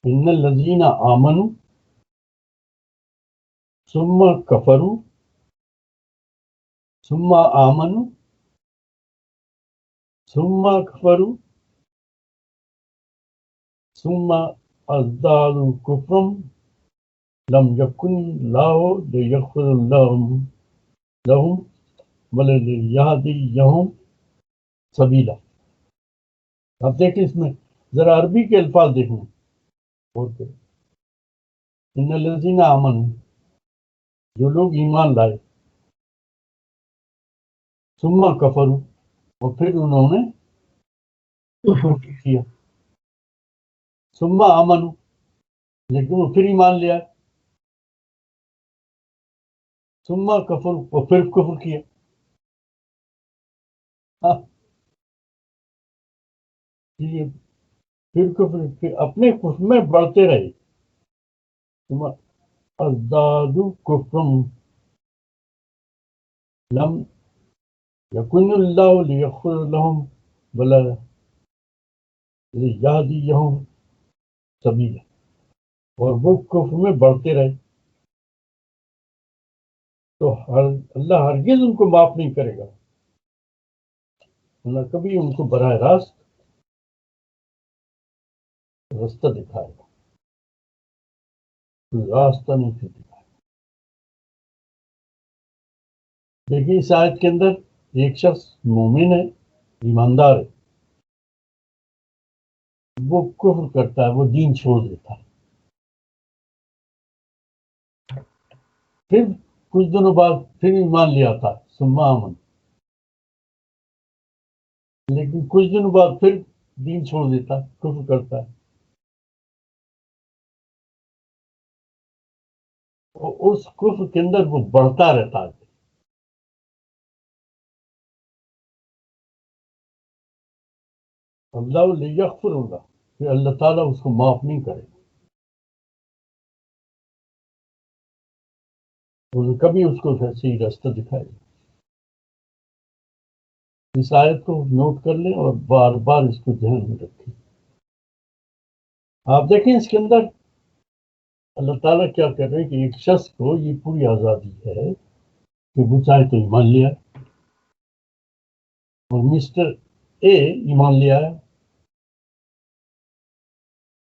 ان الذین آمنوا ثم کفروا ثم آمنوا ثم کفروا ثم ازدادوا کفرا لم یکن اللہ لیغفر لهم وَلَيَهْدِيَهُمْ سَبِيلًا. اب دیکھیں اس میں ذرا عربی کے الفاظ دیکھیں اور ان الذین آمنوا، جو لوگ ایمان لائے، ثم کفروا، اور پھر انہوں نے کفر کفر کیا، ثم آمنوا، لیکن وہ پھر ایمان لیا، ثم کفروا، اور پھر کفر کیا. ہاں، یہ پھر کفر پھر اپنے کفر میں بڑھتے رہے. ثم ازدادوا کفرا لم یکن اللہ لیغفر لهم ولا لیہدیہم سبیلا. اور وہ کفر میں بڑھتے رہے تو اللہ ہرگز ان کو معاف نہیں کرے گا، اللہ کبھی ان کو براہ راست راستہ دکھائے گا، کوئی راستہ نہیں پھر دکھائے گا. دیکھیے اس آیت کے اندر ایک شخص مومن ہے، ایماندار ہے، وہ کفر کرتا ہے، وہ دین چھوڑ دیتا ہے، پھر کچھ دنوں بعد پھر ایمان لے آتا ہے، ثم آمن، لیکن کچھ دنوں بعد پھر دین چھوڑ دیتا ہے، کفر کرتا ہے. اور اس کفر کے اندر وہ بڑھتا رہتا ہے. اللہ لیغفر اللہ، کہ اللہ تعالیٰ اس کو معاف نہیں کرے گا، انہیں کبھی اس کو صحیح راستہ دکھائے گا. اس آیت کو نوٹ کر لیں اور بار بار اس کو ذہن میں رکھیں. آپ دیکھیں اس کے اندر اللہ تعالیٰ کیا کر رہے ہیں کہ ایک شخص کو یہ پوری آزادی ہے کہ وہ چاہے تو ایمان لیا، اور مسٹر اے ایمان لیا ہے،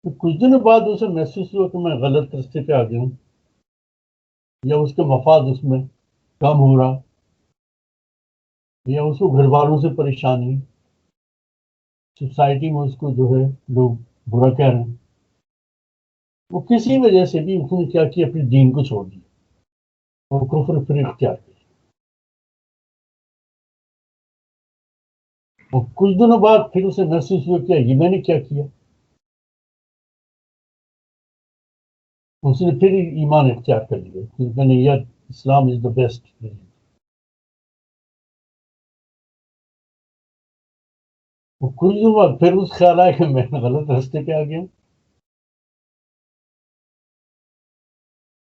تو کچھ دنوں بعد اسے محسوس ہوا کہ میں غلط راستے پہ آ گیا ہوں، یا اس کے مفاد اس میں کم ہو رہا، یا اس کو گھر والوں سے پریشانی، سوسائٹی میں اس کو جو ہے لوگ برا کہہ رہے ہیں، وہ کسی وجہ سے بھی اس نے کیا کیا، اپنے دین کو چھوڑ دیا اور کفر پھر اختیار کیا. اور کچھ دنوں بعد پھر اسے محسوس ہوا کیا یہ میں نے کیا کیا، اس نے پھر ایمان اختیار کر لیا کہ میں نے یار اسلام از دا بیسٹ. کچھ دنوں بعد پھر اس خیال آیا کہ میں غلط راستے پہ آ گیا ہوں،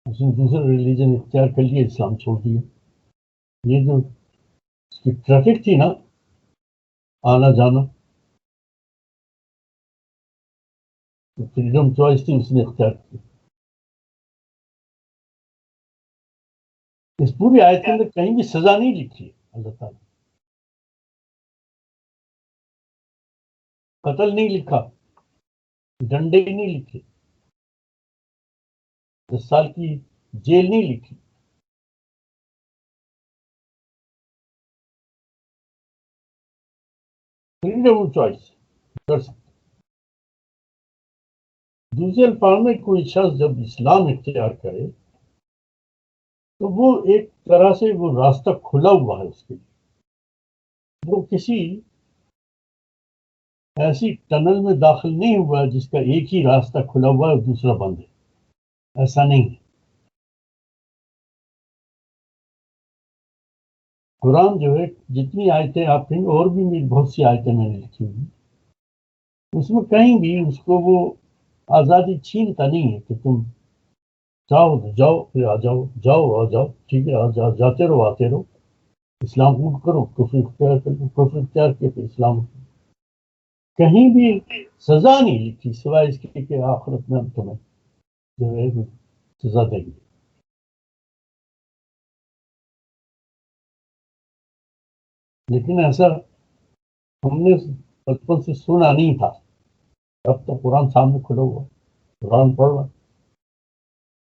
اس نے دوسرا ریلیجن اختیار کر لیا، اسلام چھوڑ دیا. یہ جو اس کی ٹریفک تھی نا، آنا جانا، فریڈم چوائس تھی، اس نے اختیار کی. اس پوری آیت کے اندر کہیں بھی سزا نہیں لکھی ہے اللہ تعالیٰ، قتل نہیں لکھا، ڈنڈے نہیں لکھے، 10 سال کی جیل نہیں لکھی. فریڈم آف چوائس کر سکتے. دوسرے الفاظ میں کوئی شخص جب اسلام اختیار کرے تو وہ ایک طرح سے وہ راستہ کھلا ہوا ہے اس کے لیے، وہ کسی ایسی ٹنل میں داخل نہیں ہوا ہے جس کا ایک ہی راستہ کھلا ہوا ہے اور دوسرا بند ہے، ایسا نہیں ہے. قرآن جو ہے جتنی آیتیں آپ کہیں، اور بھی بہت سی آیتیں میں نے لکھی ہوئی، اس میں کہیں بھی اس کو وہ آزادی چھینتا نہیں ہے کہ تم جاؤ تو جاؤ، پھر آ جاؤ، جاؤ آ جاؤ، ٹھیک ہے، جاتے رہو آتے رہو، اسلام قبول کرو، کفر اختیار کرو، کفر اختیار کیا پھر اسلام. کہیں بھی سزا نہیں لکھی سوائے اس کے کہ آخرت میں ہم تمہیں جو ہے سزا دیں گے. لیکن ایسا ہم نے بچپن سے سنا نہیں تھا، اب تو قرآن سامنے کھلا ہوا، قرآن پڑھ رہا.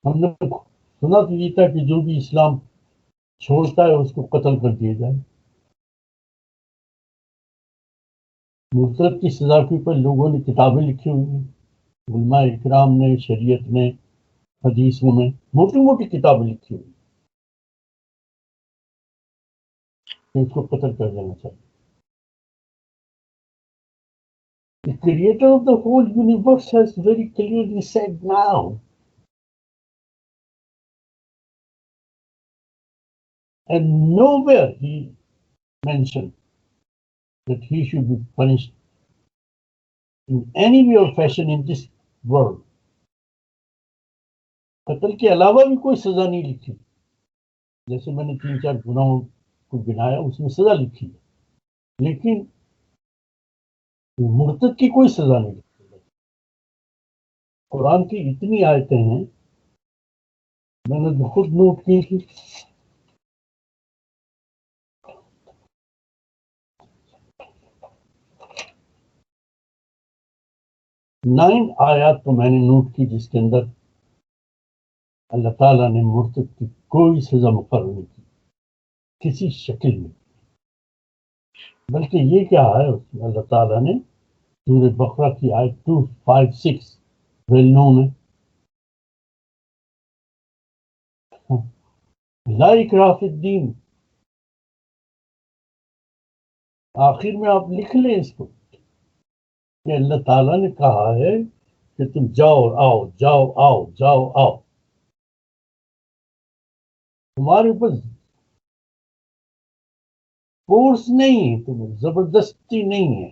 ہم نے سنا تو یہ تھا کہ جو بھی اسلام چھوڑتا ہے اس کو قتل کر دیا جائے. مرتد کی سزا کے اوپر لوگوں نے کتابیں لکھی ہوئی ہیں، علماء اکرام نے، شریعت نے، حدیثوں میں موٹی موٹی کتابیں لکھی ہوئی کہ اس کو قتل کر دینا چاہیے. The creator of the whole universe has very clearly said now, and nowhere he mentioned that he should be punished in any way or fashion in this world. قتل کے علاوہ بھی کوئی سزا نہیں لکھی. جیسے میں نے 3-4 گناہوں کو گنایا، اس میں سزا لکھی ہے، لیکن مرتد کی کوئی سزا نہیں لکھی. قرآن کی اتنی آیتیں ہیں، میں نے خود نوٹ کی کہ 9 آیات تو میں نے نوٹ کی جس کے اندر اللہ تعالیٰ نے مرتد کی کوئی سزا مقرر نہیں کی کسی شکل میں. بلکہ یہ کیا ہے، اللہ تعالیٰ نے سورہ بقرہ کی آیت 256 ویل نون ہے، لا اکراہ فی الدین. آخر میں آپ لکھ لیں اس کو کہ اللہ تعالیٰ نے کہا ہے کہ تم جاؤ آؤ، جاؤ آؤ، جاؤ آؤ. تمہارے اوپر فورس نہیں ہے، تمہیں زبردستی نہیں ہے.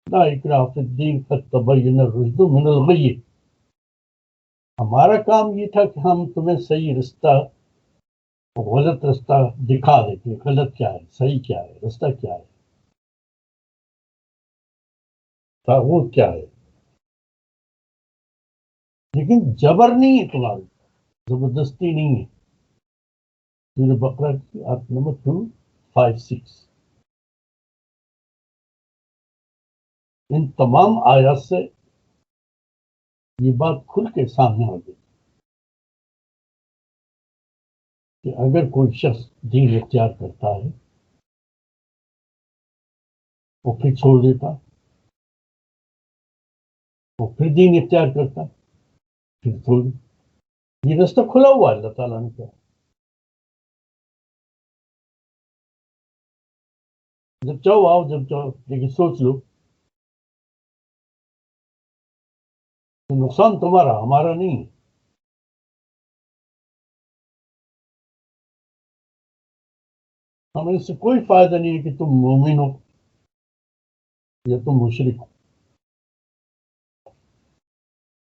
لا اکراہ فی الدین قد تبین الرشد من الغی. ہمارا کام یہ تھا کہ ہم تمہیں صحیح رستہ، غلط رستہ دکھا دیتے، غلط کیا ہے، صحیح کیا ہے، رستہ کیا ہے، طاغوت کیا ہے. لیکن جبر نہیں ہے، تمہاری زبردستی نہیں ہے. سورہ بقرہ کی آیت نمبر 256. ان تمام آیات سے یہ بات کھل کے سامنے آ گئی کہ اگر کوئی شخص دین اختیار کرتا ہے، وہ پھر چھوڑ دیتا، وہ پھر دین اختیار کرتا، پھر چھوڑ. یہ رستہ کھلا ہوا ہے، اللہ تعالیٰ نے کہا. جب چاہو آؤ، جب چاہو، لیکن سوچ لو تو نقصان تمہارا، ہمارا نہیں ہے. ہمیں اس سے کوئی فائدہ نہیں ہے کہ تم مومن ہو یا تم مشرک ہو.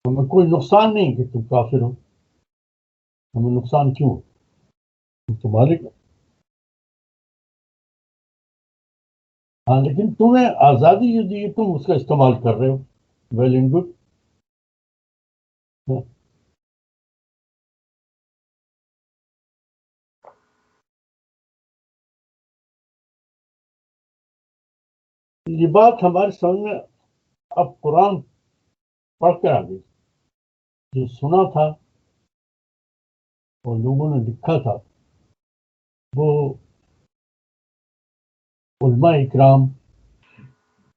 ہمیں کوئی نقصان نہیں کہ تم کافر ہو. ہمیں نقصان کیوں ہو؟ تمہارے کو. ہاں، لیکن تمہیں آزادی جو دی ہے، تم اس کا استعمال کر رہے ہو. Well and good. یہ بات ہمارے سامنے اب قرآن پڑھ کر آ گئی. جو سنا تھا اور لوگوں نے لکھا تھا، وہ علماء اکرام،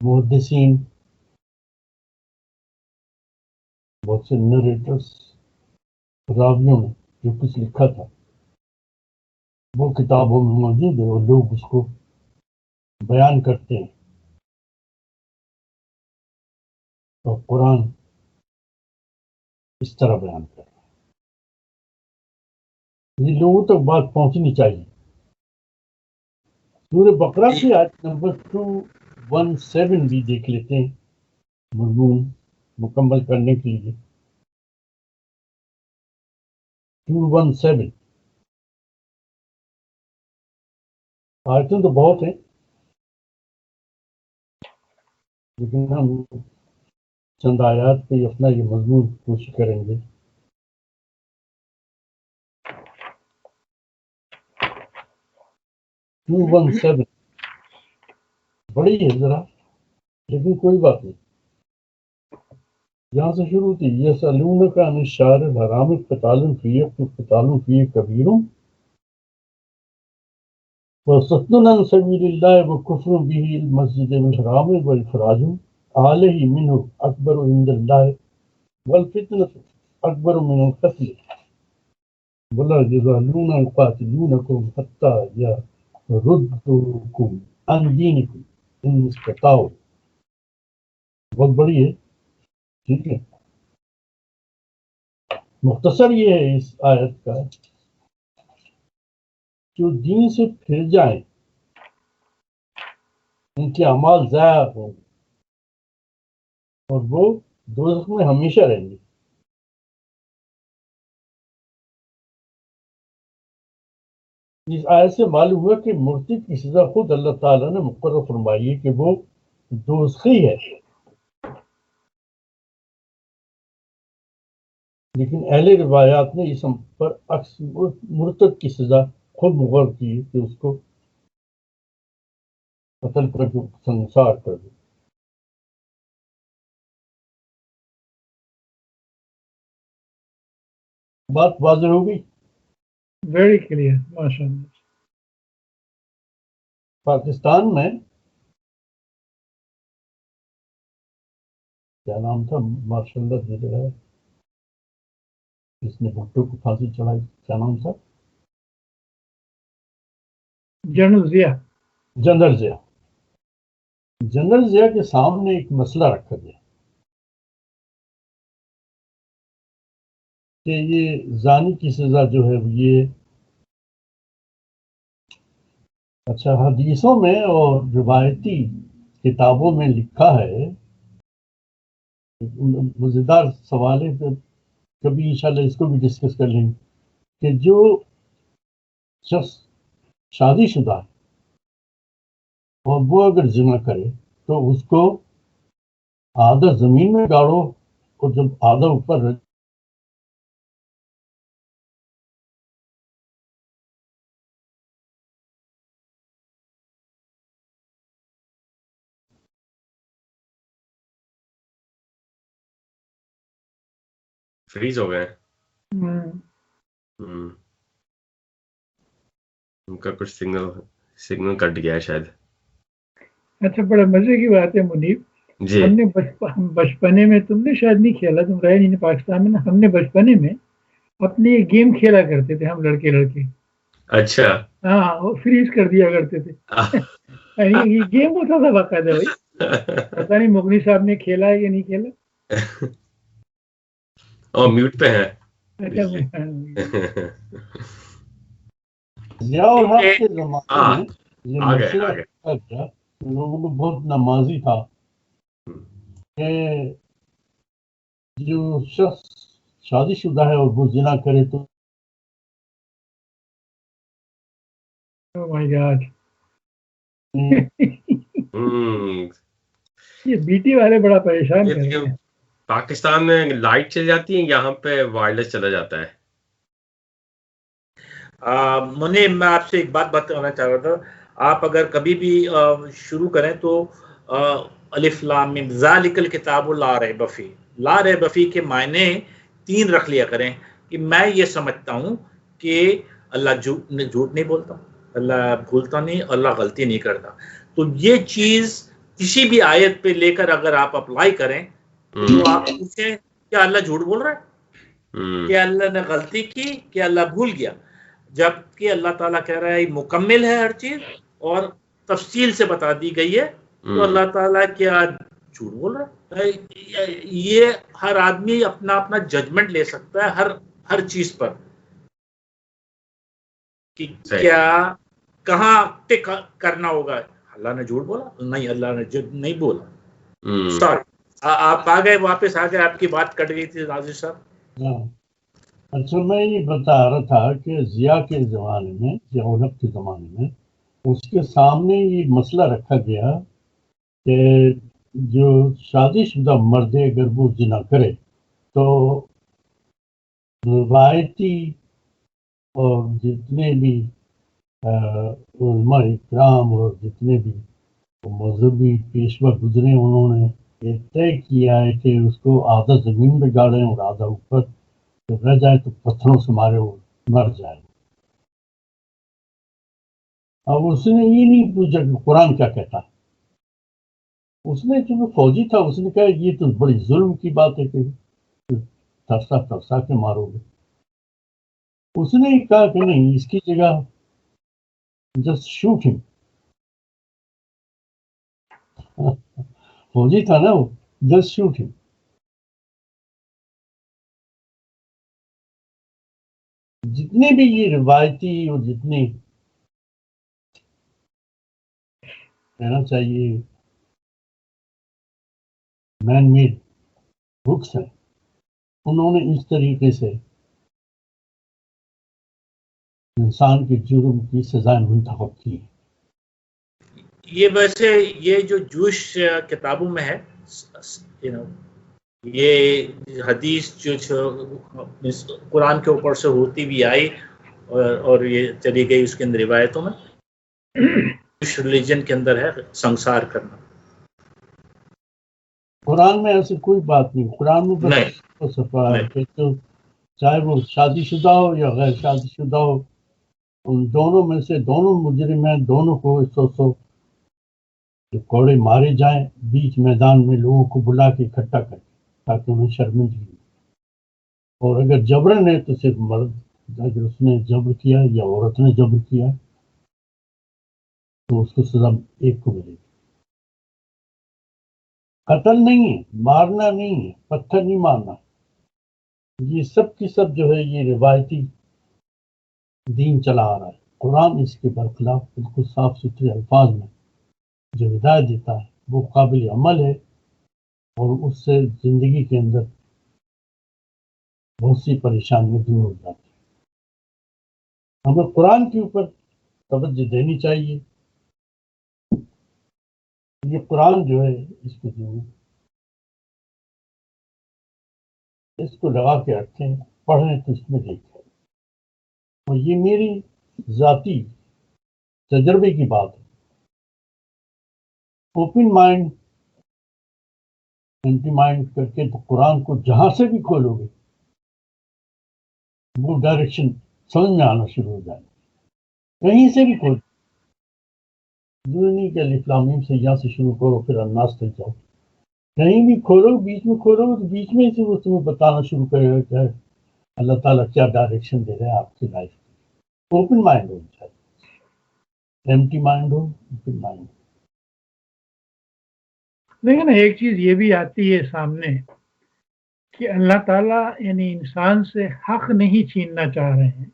محدثین، بہت سے نریٹرز، راویوں نے جو کچھ لکھا تھا وہ کتابوں میں موجود ہے، اور لوگ اس کو بیان کرتے ہیں. اور قرآن اس طرح بیان کر رہا ہے. یہ لوگوں تک بات پہنچنی چاہیے. سورہ بقرہ کی آیت نمبر 217 بھی دیکھ لیتے ہیں مضمون مکمل کرنے کے لیے. 217 آیتیں تو بہت ہیں، لیکن ہم چند آیات پہ اپنا یہ مضمون کوشش کریں گے. ٹو ون سیون بڑی ہے ذرا، لیکن کوئی بات نہیں. یہاں سے شروع ہوتی ہے، یسألونک عن الشہر الحرام قتال فیہ قل قتال فیہ کبیر وَصَدٌّ عَنْ سَبِيلِ اللَّهِ وَكُفْرٌ بِهِ الْمَسْجِدِ الْحَرَامِ وَإِخْرَاجٌ أَهْلِهِ مِنْهُ أَكْبَرُ عِنْدَ اللَّهِ وَالْفِتْنَةُ أَكْبَرُ مِنَ الْقَتْلِ وَلَا يَزَالُونَ يُقَاتِلُونَكُمْ حَتَّى يَرُدُّوكُمْ عَنْ دِينِكُمْ إِنِ اسْتَطَاعُوا. بہت بڑی ہے، ٹھیک ہے. مختصر یہ ہے اس آیت کا، جو دین سے پھر جائیں ان کے اعمال ضائع ہوں اور وہ دوزخ میں ہمیشہ رہیں گے. اس آیت سے معلوم ہوا کہ مرتد کی سزا خود اللہ تعالیٰ نے مقرر فرمائی ہے کہ وہ دوزخی ہے، لیکن اہل روایات نے اس پر عکس مرتد کی سزا خود مقرر کی ہے کہ اس کو قتل کر کے سنسار کر دے. بات واضح ہو گئی. ویری کلیئر، ماشاء اللہ. پاکستان میں کیا نام تھا ماشاء اللہ جو ہے جس نے بھٹو کو پھانسی چڑھائی، کیا نام تھا؟ General Zia. General Zia. General Zia کے سامنے ایک مسئلہ رکھا گیا کہ یہ زانی کی سزا جو ہے یہ اچھا حدیثوں میں اور روایتی کتابوں میں لکھا ہے. مزیدار سوال ہے، کبھی انشاءاللہ اس کو بھی ڈسکس کر لیں گے کہ جو شخص شادی شدہ ہے اور وہ اگر زنا کرے تو اس کو آدھا زمین میں گاڑو اور جب آدھا اوپر فریز ہو گئے. ہم، ان کا کچھ سگنل کٹ گیا ہے شاید. اچھا، بڑا مزے کی بات ہے منیب. جی ہم نے بچپنے میں، تم نے شاید نہیں کھیلا، تم رہے نہیں پاکستان میں نا. ہم نے بچپنے میں اپنے یہ گیم کھیلا کرتے تھے، ہم لڑکے لڑکے. اچھا. ہاں، وہ فریز کر دیا کرتے تھے. یہ گیم ہوتا تھا باقاعدہ بھائی. پتا نہیں مغنی صاحب نے کھیلا ہے یا نہیں کھیلا. میوٹ پہ ہے. اچھا. ضیاء الحق کے زمانے میں یہ آ گئے مسئلہ رکھا گیا. لوگوں کو بہت نمازی تھا کہ جو شخص شادی شدہ ہے اور وہ زنا کرے تو Oh my God. یہ بیٹی والے بڑا پریشان کر رہے ہیں. پاکستان میں لائٹ چل جاتی ہے، یہاں پہ وائرلیس چلا جاتا ہے. منیب، میں آپ سے ایک بات بتانا چاہ رہا تھا. آپ اگر کبھی بھی شروع کریں تو الف لام میم ذالک الکتاب لا ریب فیہ، لا ریب فیہ کے معنی 3 رکھ لیا کریں کہ میں یہ سمجھتا ہوں کہ اللہ جھوٹ نہیں بولتا، اللہ بھولتا نہیں، اللہ غلطی نہیں کرتا. تو یہ چیز کسی بھی آیت پہ لے کر اگر آپ اپلائی کریں تو آپ پوچھیں کیا اللہ جھوٹ بول رہا ہے، کیا اللہ نے غلطی کی، کیا اللہ بھول گیا، جبکہ اللہ تعالیٰ کہہ رہا ہے مکمل ہے ہر چیز اور تفصیل سے بتا دی گئی ہے. تو اللہ تعالیٰ کیا جھوٹ بول رہا ہے؟ یہ ہر آدمی اپنا اپنا ججمنٹ لے سکتا ہے ہر چیز پر کہ کیا کہاں ٹک کرنا ہوگا. اللہ نے جھوٹ بولا؟ نہیں، اللہ نے نہیں بولا. سوری، آپ آ گئے، واپس آ گئے، آپ کی بات کٹ گئی تھی ناظر صاحب. اچھا، میں یہ بتا رہا تھا کہ ضیاء کے زمانے میں، ضیاء الحق کے زمانے میں اس کے سامنے یہ مسئلہ رکھا گیا کہ جو شادی شدہ مرد اگر وہ زنا کرے تو روایتی اور جتنے بھی علماء اکرام اور جتنے بھی مذہبی پیشوا گزرے انہوں نے یہ طے کیا ہے کہ اس کو آدھا زمین میں گاڑیں اور آدھا اوپر، جب رہ جائے تو پتھروں سے مارے وہ مر جائے. اب اس نے یہ نہیں پوچھا کہ قرآن کیا کہتا ہے. اس نے جو فوجی تھا اس نے کہا یہ تو بڑی ظلم کی بات ہے کہ ترسا کے مارو گے. اس نے کہا کہ نہیں، اس کی جگہ جسٹ شوٹ ہم. فوجی تھا نا وہ، جسٹ شوٹ ہم. جتنے بھی یہ روایتی اور جتنے کہنا چاہیے مین میڈ بکس ہیں، انہوں نے اس طریقے سے انسان کے جرم کی سزائیں منتخب کی. یہ ویسے یہ جو جوش کتابوں میں ہے، یہ حدیث جو قرآن کے اوپر سے ہوتی بھی آئی اور یہ چلی گئی اس کے اندر روایتوں میں، ریلیجن کے اندر ہے سنسار کرنا. قرآن میں ایسی کوئی بات نہیں. قرآن میں بس صفحہ ہے کہ تو چاہے وہ شادی شدہ ہو یا غیر شادی شدہ ہو، ان دونوں میں سے دونوں مجرم ہیں، دونوں کو 100 کوڑے مارے جائیں بیچ میدان میں، لوگوں کو بلا کے اکٹھا کر تاکہ انہیں شرمندگی. اور اگر جبرن ہے تو صرف مرد، اگر اس نے جبر کیا یا عورت نے جبر کیا تو اس کو سزا ایک کو ملے گی. قتل نہیں ہے، مارنا نہیں ہے، پتھر نہیں مارنا. یہ سب کی سب جو ہے یہ روایتی دین چلا آ رہا ہے. قرآن اس کے برخلاف بالکل صاف ستھرے الفاظ میں جو ہدایت دیتا ہے وہ قابل عمل ہے، اور اس سے زندگی کے اندر بہت سی پریشانیاں دور ہو جاتی ہیں. ہمیں قرآن کے اوپر توجہ دینی چاہیے. یہ قرآن جو ہے اس کو لگا کے رکھیں، پڑھیں تو اس میں دیکھیں. اور یہ میری ذاتی تجربے کی بات ہے. اوپن مائنڈ ایمٹی مائنڈ کر کے تو قرآن کو جہاں سے بھی کھولو گے وہ ڈائریکشن سمجھ میں آنا شروع ہو جائے. کہیں سے بھی کھولو، ضروری نہیں کہ الف لام میم سے یہاں سے شروع کرو پھر الناس تک جاؤ. کہیں بھی کھولو، بیچ میں کھولو تو بیچ میں سے وہ تمہیں بتانا شروع کرے گا کہ اللہ تعالیٰ کیا ڈائریکشن دے رہے ہیں آپ کی لائف کی. اوپن مائنڈ ہونا چاہیے، ایمٹی مائنڈ ہو، اوپن مائنڈ. لیکن ایک چیز یہ بھی آتی ہے سامنے کہ اللہ تعالیٰ یعنی انسان سے حق نہیں چھیننا چاہ رہے ہیں.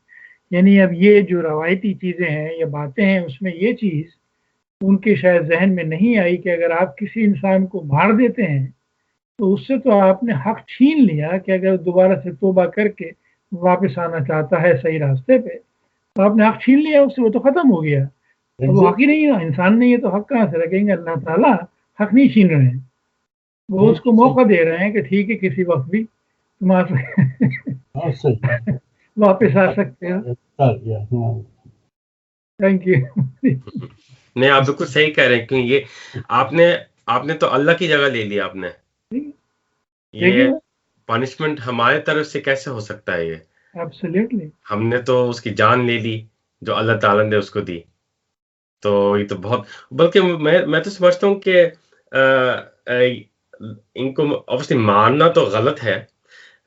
یعنی اب یہ جو روایتی چیزیں ہیں یا باتیں ہیں اس میں یہ چیز ان کے شاید ذہن میں نہیں آئی کہ اگر آپ کسی انسان کو مار دیتے ہیں تو اس سے تو آپ نے حق چھین لیا کہ اگر دوبارہ سے توبہ کر کے واپس آنا چاہتا ہے صحیح راستے پہ تو آپ نے حق چھین لیا اس سے، وہ تو ختم ہو گیا. وہ حق ہی نہیں ہے، انسان نہیں ہے تو حق کہاں سے رکھیں گے؟ اللہ تعالیٰ حق نہیں چھین رہے ہیں، وہ اس کو موقع دے رہے ہیں کہ ٹھیک ہے کسی وقت بھی تم واپس آ سکتے ہو. Thank you. نہیں، آپ بالکل صحیح کہہ رہے ہیں، کیونکہ یہ آپ نے تو اللہ کی جگہ لے لیا. آپ نے یہ پنشمنٹ ہمارے طرف سے کیسے ہو سکتا ہے؟ یہ ایبسلیٹلی ہم نے تو اس کی جان لے لی جو اللہ تعالیٰ نے اس کو دی. تو یہ تو بہت، بلکہ میں تو سمجھتا ہوں کہ ان کو obviously مارنا تو غلط ہے،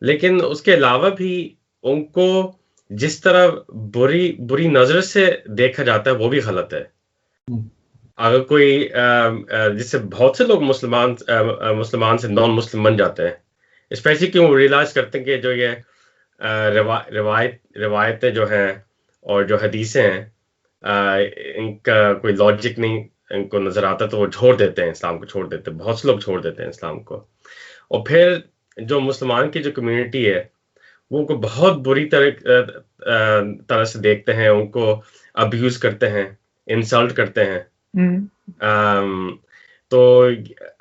لیکن اس کے علاوہ بھی ان کو جس طرح بری نظر سے دیکھا جاتا ہے وہ بھی غلط ہے. اگر کوئی جس سے بہت سے لوگ مسلمان سے نان مسلم بن جاتے ہیں، اسپیشلی کیوں ریئلائز کرتے ہیں کہ جو یہ روایتیں جو ہیں اور جو حدیثیں ہیں ان کا کوئی لاجک نہیں ان کو نظر آتا تو وہ چھوڑ دیتے ہیں، اسلام کو چھوڑ دیتے ہیں. بہت سے لوگ چھوڑ دیتے ہیں اسلام کو. اور پھر جو مسلمان کی جو کمیونٹی ہے وہ ان کو بہت بری طرح سے دیکھتے ہیں، ان کو ابیوز کرتے ہیں، انسلٹ کرتے ہیں. تو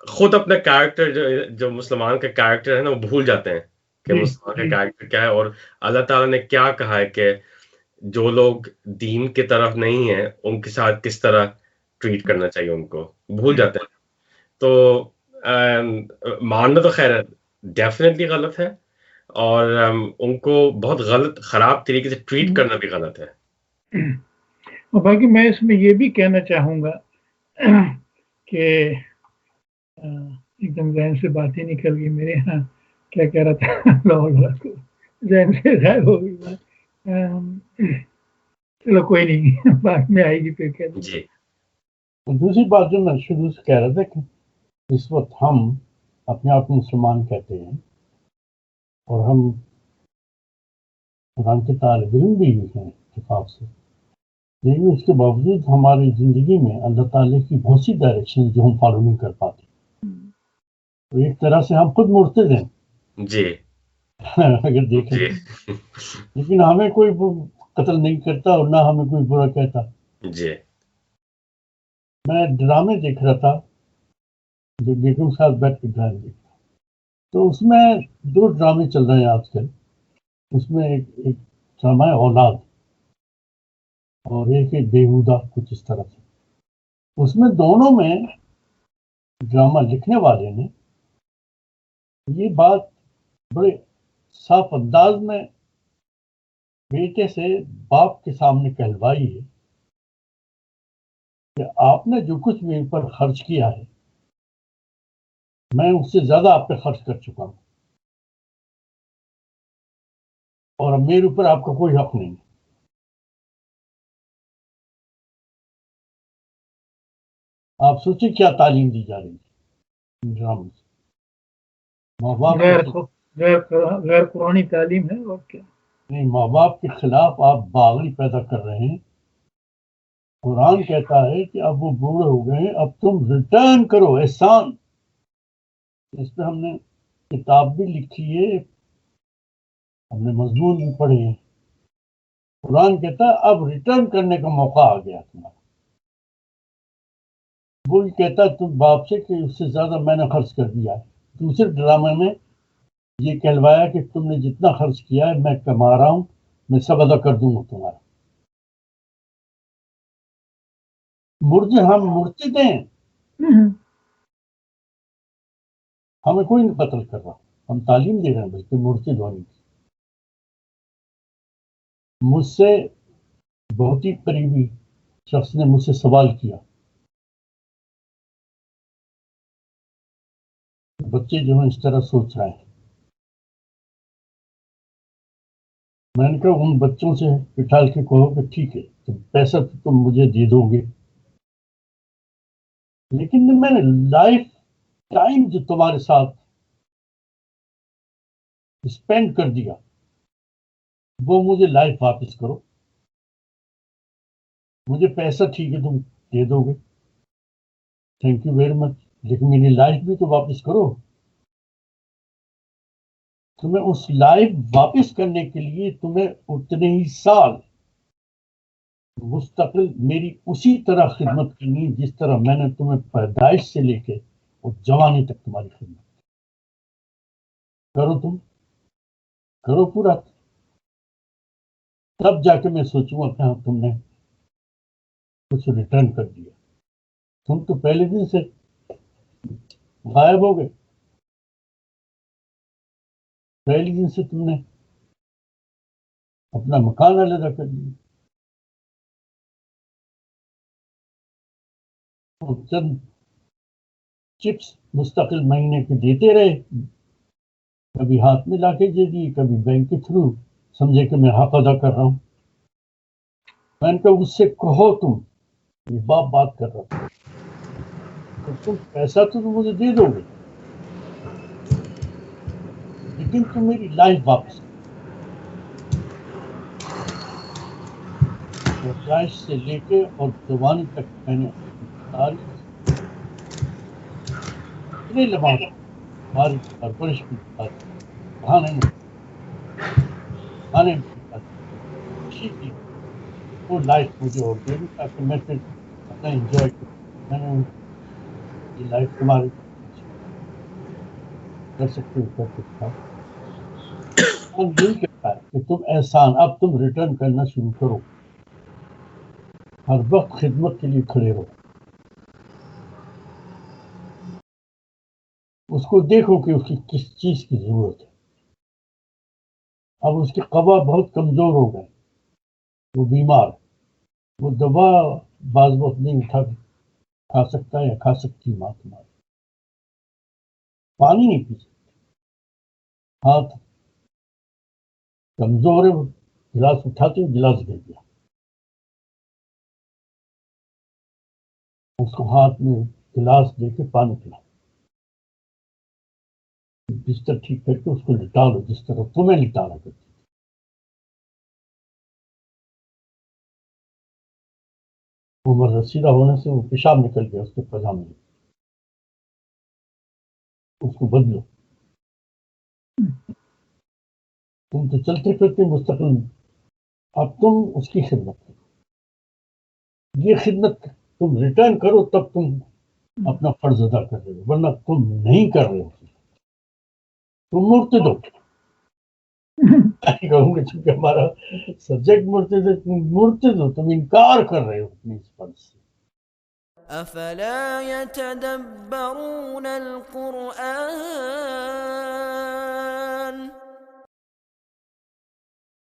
خود اپنا کیریکٹر جو مسلمان کا کیریکٹر ہے نا وہ بھول جاتے ہیں کہ مسلمان کا کیریکٹر کیا ہے، اور اللہ تعالیٰ نے کیا کہا ہے کہ جو لوگ دین کی طرف نہیں ہیں ان کے ساتھ کس طرح ٹریٹ کرنا چاہیے، ان کو بھول جاتے ہیں. تو ماننا تو خیر ڈیفینیٹلی غلط ہے، اور ان کو بہت غلط خراب طریقے سے ٹریٹ کرنا بھی غلط ہے. اور باقی میں اس میں یہ بھی کہنا چاہوں گا کہ ایک دم ذہن سے بات ہی نکل گئی میرے یہاں، کیا کہہ رہا تھا ذہن سے غائب ہو گئی بات۔ چلو کوئی نہیں، بعد میں آئے گی پھر کہہ دوں۔ جی دوسری بات جو میں شروع سے کہہ رہا تھا کہ اس وقت ہم اپنے آپ کو مسلمان کہتے ہیں اور ہم قرآن کے طالب علم بھی ہیں اتفاق سے، لیکن اس کے باوجود ہماری زندگی میں اللہ تعالیٰ کی بہت سی ڈائریکشن جو ہم فالو نہیں کر پاتے، تو ایک طرح سے ہم خود مرتد ہیں جی اگر دیکھیں، جی لیکن ہمیں کوئی قتل نہیں کرتا اور نہ ہمیں کوئی برا کہتا۔ جی میں ڈرامے دیکھ رہا تھا، جو بیٹوں کے ساتھ بیٹھ کے ڈرامے دیکھ رہا، تو اس میں 2 ڈرامے چل رہے ہیں آج کل۔ اس میں ایک ڈرامہ ہے اولاد، اور ایک ہے بیہودہ، کچھ اس طرح سے۔ اس میں دونوں میں ڈرامہ لکھنے والے نے یہ بات بڑے صاف انداز میں بیٹے سے باپ کے سامنے کہلوائی ہے کہ آپ نے جو کچھ میرے پر خرچ کیا ہے، میں اس سے زیادہ آپ پہ خرچ کر چکا ہوں، اور اب میرے اوپر آپ کا کوئی حق نہیں ہے۔ آپ سوچیں کیا تعلیم دی جا رہی ہے ڈرامے سے۔ ماں باپ غیر قرآنی تعلیم ہے اور کیا نہیں، ماں باپ کے خلاف آپ باغی پیدا کر رہے ہیں۔ قرآن کہتا ہے کہ اب وہ بوڑھے ہو گئے ہیں، اب تم ریٹرن کرو احسان۔ اس پہ ہم نے کتاب بھی لکھی ہے، ہم نے مضمون بھی پڑھے ہیں۔ قرآن کہتا ہے اب ریٹرن کرنے کا موقع آ گیا تمہارا۔ وہ کہتا ہے تم باپ سے کہ اس سے زیادہ میں نے خرچ کر دیا ہے۔ دوسرے ڈرامے میں یہ کہلوایا کہ تم نے جتنا خرچ کیا ہے میں کما رہا ہوں، میں سب ادا کر دوں گا تمہارا۔ ہم مرتد ہیں، ہمیں کوئی نہیں قتل کر رہا، ہم تعلیم دے رہے ہیں بلکہ مرتد ہونے کی۔ مجھ سے بہت ہی قریبی شخص نے مجھ سے سوال کیا، بچے جو ہیں اس طرح سوچ رہے ہیں۔ میں نے کہا ان بچوں سے بٹھا کے کہو کہ ٹھیک ہے تو پیسہ تو تم مجھے دے دو گے، لیکن میں نے لائف ٹائم جو تمہارے ساتھ اسپینڈ کر دیا وہ مجھے لائف واپس کرو۔ مجھے پیسہ ٹھیک ہے تم دے دو گے، تھینک یو ویری مچ، لیکن میری لائف بھی تو واپس کرو۔ تمہیں اس لائف واپس کرنے کے لیے تمہیں اتنے ہی سال مستقل میری اسی طرح خدمت کرنی جس طرح میں نے تمہیں پیدائش سے لے کے اور جوانی تک تمہاری خدمت کرو۔ تم کرو پورا، تب جا کے میں سوچوں گا کہ ہاں تم نے کچھ ریٹرن کر دیا۔ تم تو پہلے دن سے غائب ہو گئے، پہلے دن سے تم نے اپنا مکان علیحدہ کر دیا، اور چند چپس مستقل مہینے کے دیتے رہے، کبھی ہاتھ میں لا کے دے دی، کبھی بینک کے تھرو، سمجھے کہ میں حق ادا کر رہا ہوں۔ میں نے کہا اس سے کہو، تم یہ باپ بات کر رہا تھا کہ تم پیسہ تو تم مجھے دے دو گے لیکن تم میری لائف واپس پیدائش سے لے کے اور جوانی تک میں نے تاریخ اتنے لمحات ہماری پرورش بھی بتاتی، کھانے میں خوشی کی وہ لائف مجھے اور دے دوں تاکہ میں پھر اپنا انجوائے کروں۔ میں نے یہ لائف تمہاری کر سکتے ہو کر سکتا ہوں۔ یہی کہتا ہے کہ تم احسان، اب تم ریٹرن کرنا شروع کرو، ہر وقت خدمت کے لیے کھڑے رہو، اس کو دیکھو کہ اس کی کس چیز کی ضرورت ہے۔ اب اس کے قبا بہت کمزور ہو گئے، وہ بیمار ہے، وہ دوا بعض وقت نہیں اٹھا کھا سکتا یا کھا سکتی ماں تمہاری، پانی نہیں پی سکتی، ہاتھ کمزور ہے، وہ گلاس اٹھاتے گلاس گر گیا، اس کو ہاتھ میں گلاس دے کے پانی پلا، بستر ٹھیک کر کے اس کو لٹا لو جس طرح تمہیں لٹانا کرتی، عمر رسیدہ ہونے سے وہ پیشاب نکل گیا اس کے پاجامے میں، اس کو بدلو، تم تو چلتے پھرتے مستقل، اب تم اس کی خدمت کرو، یہ خدمت تم ریٹرن کرو تب تم اپنا فرض ادا کر رہے ہو، ورنہ تم نہیں کر رہے ہو، تم مرتد ہو۔ کہوں گا چونکہ ہمارا سبجیکٹ مرتد ہے، تم مرتد ہو، تم انکار کر رہے ہو اپنی اس فرض سے۔ افلا يتدبرون القرآن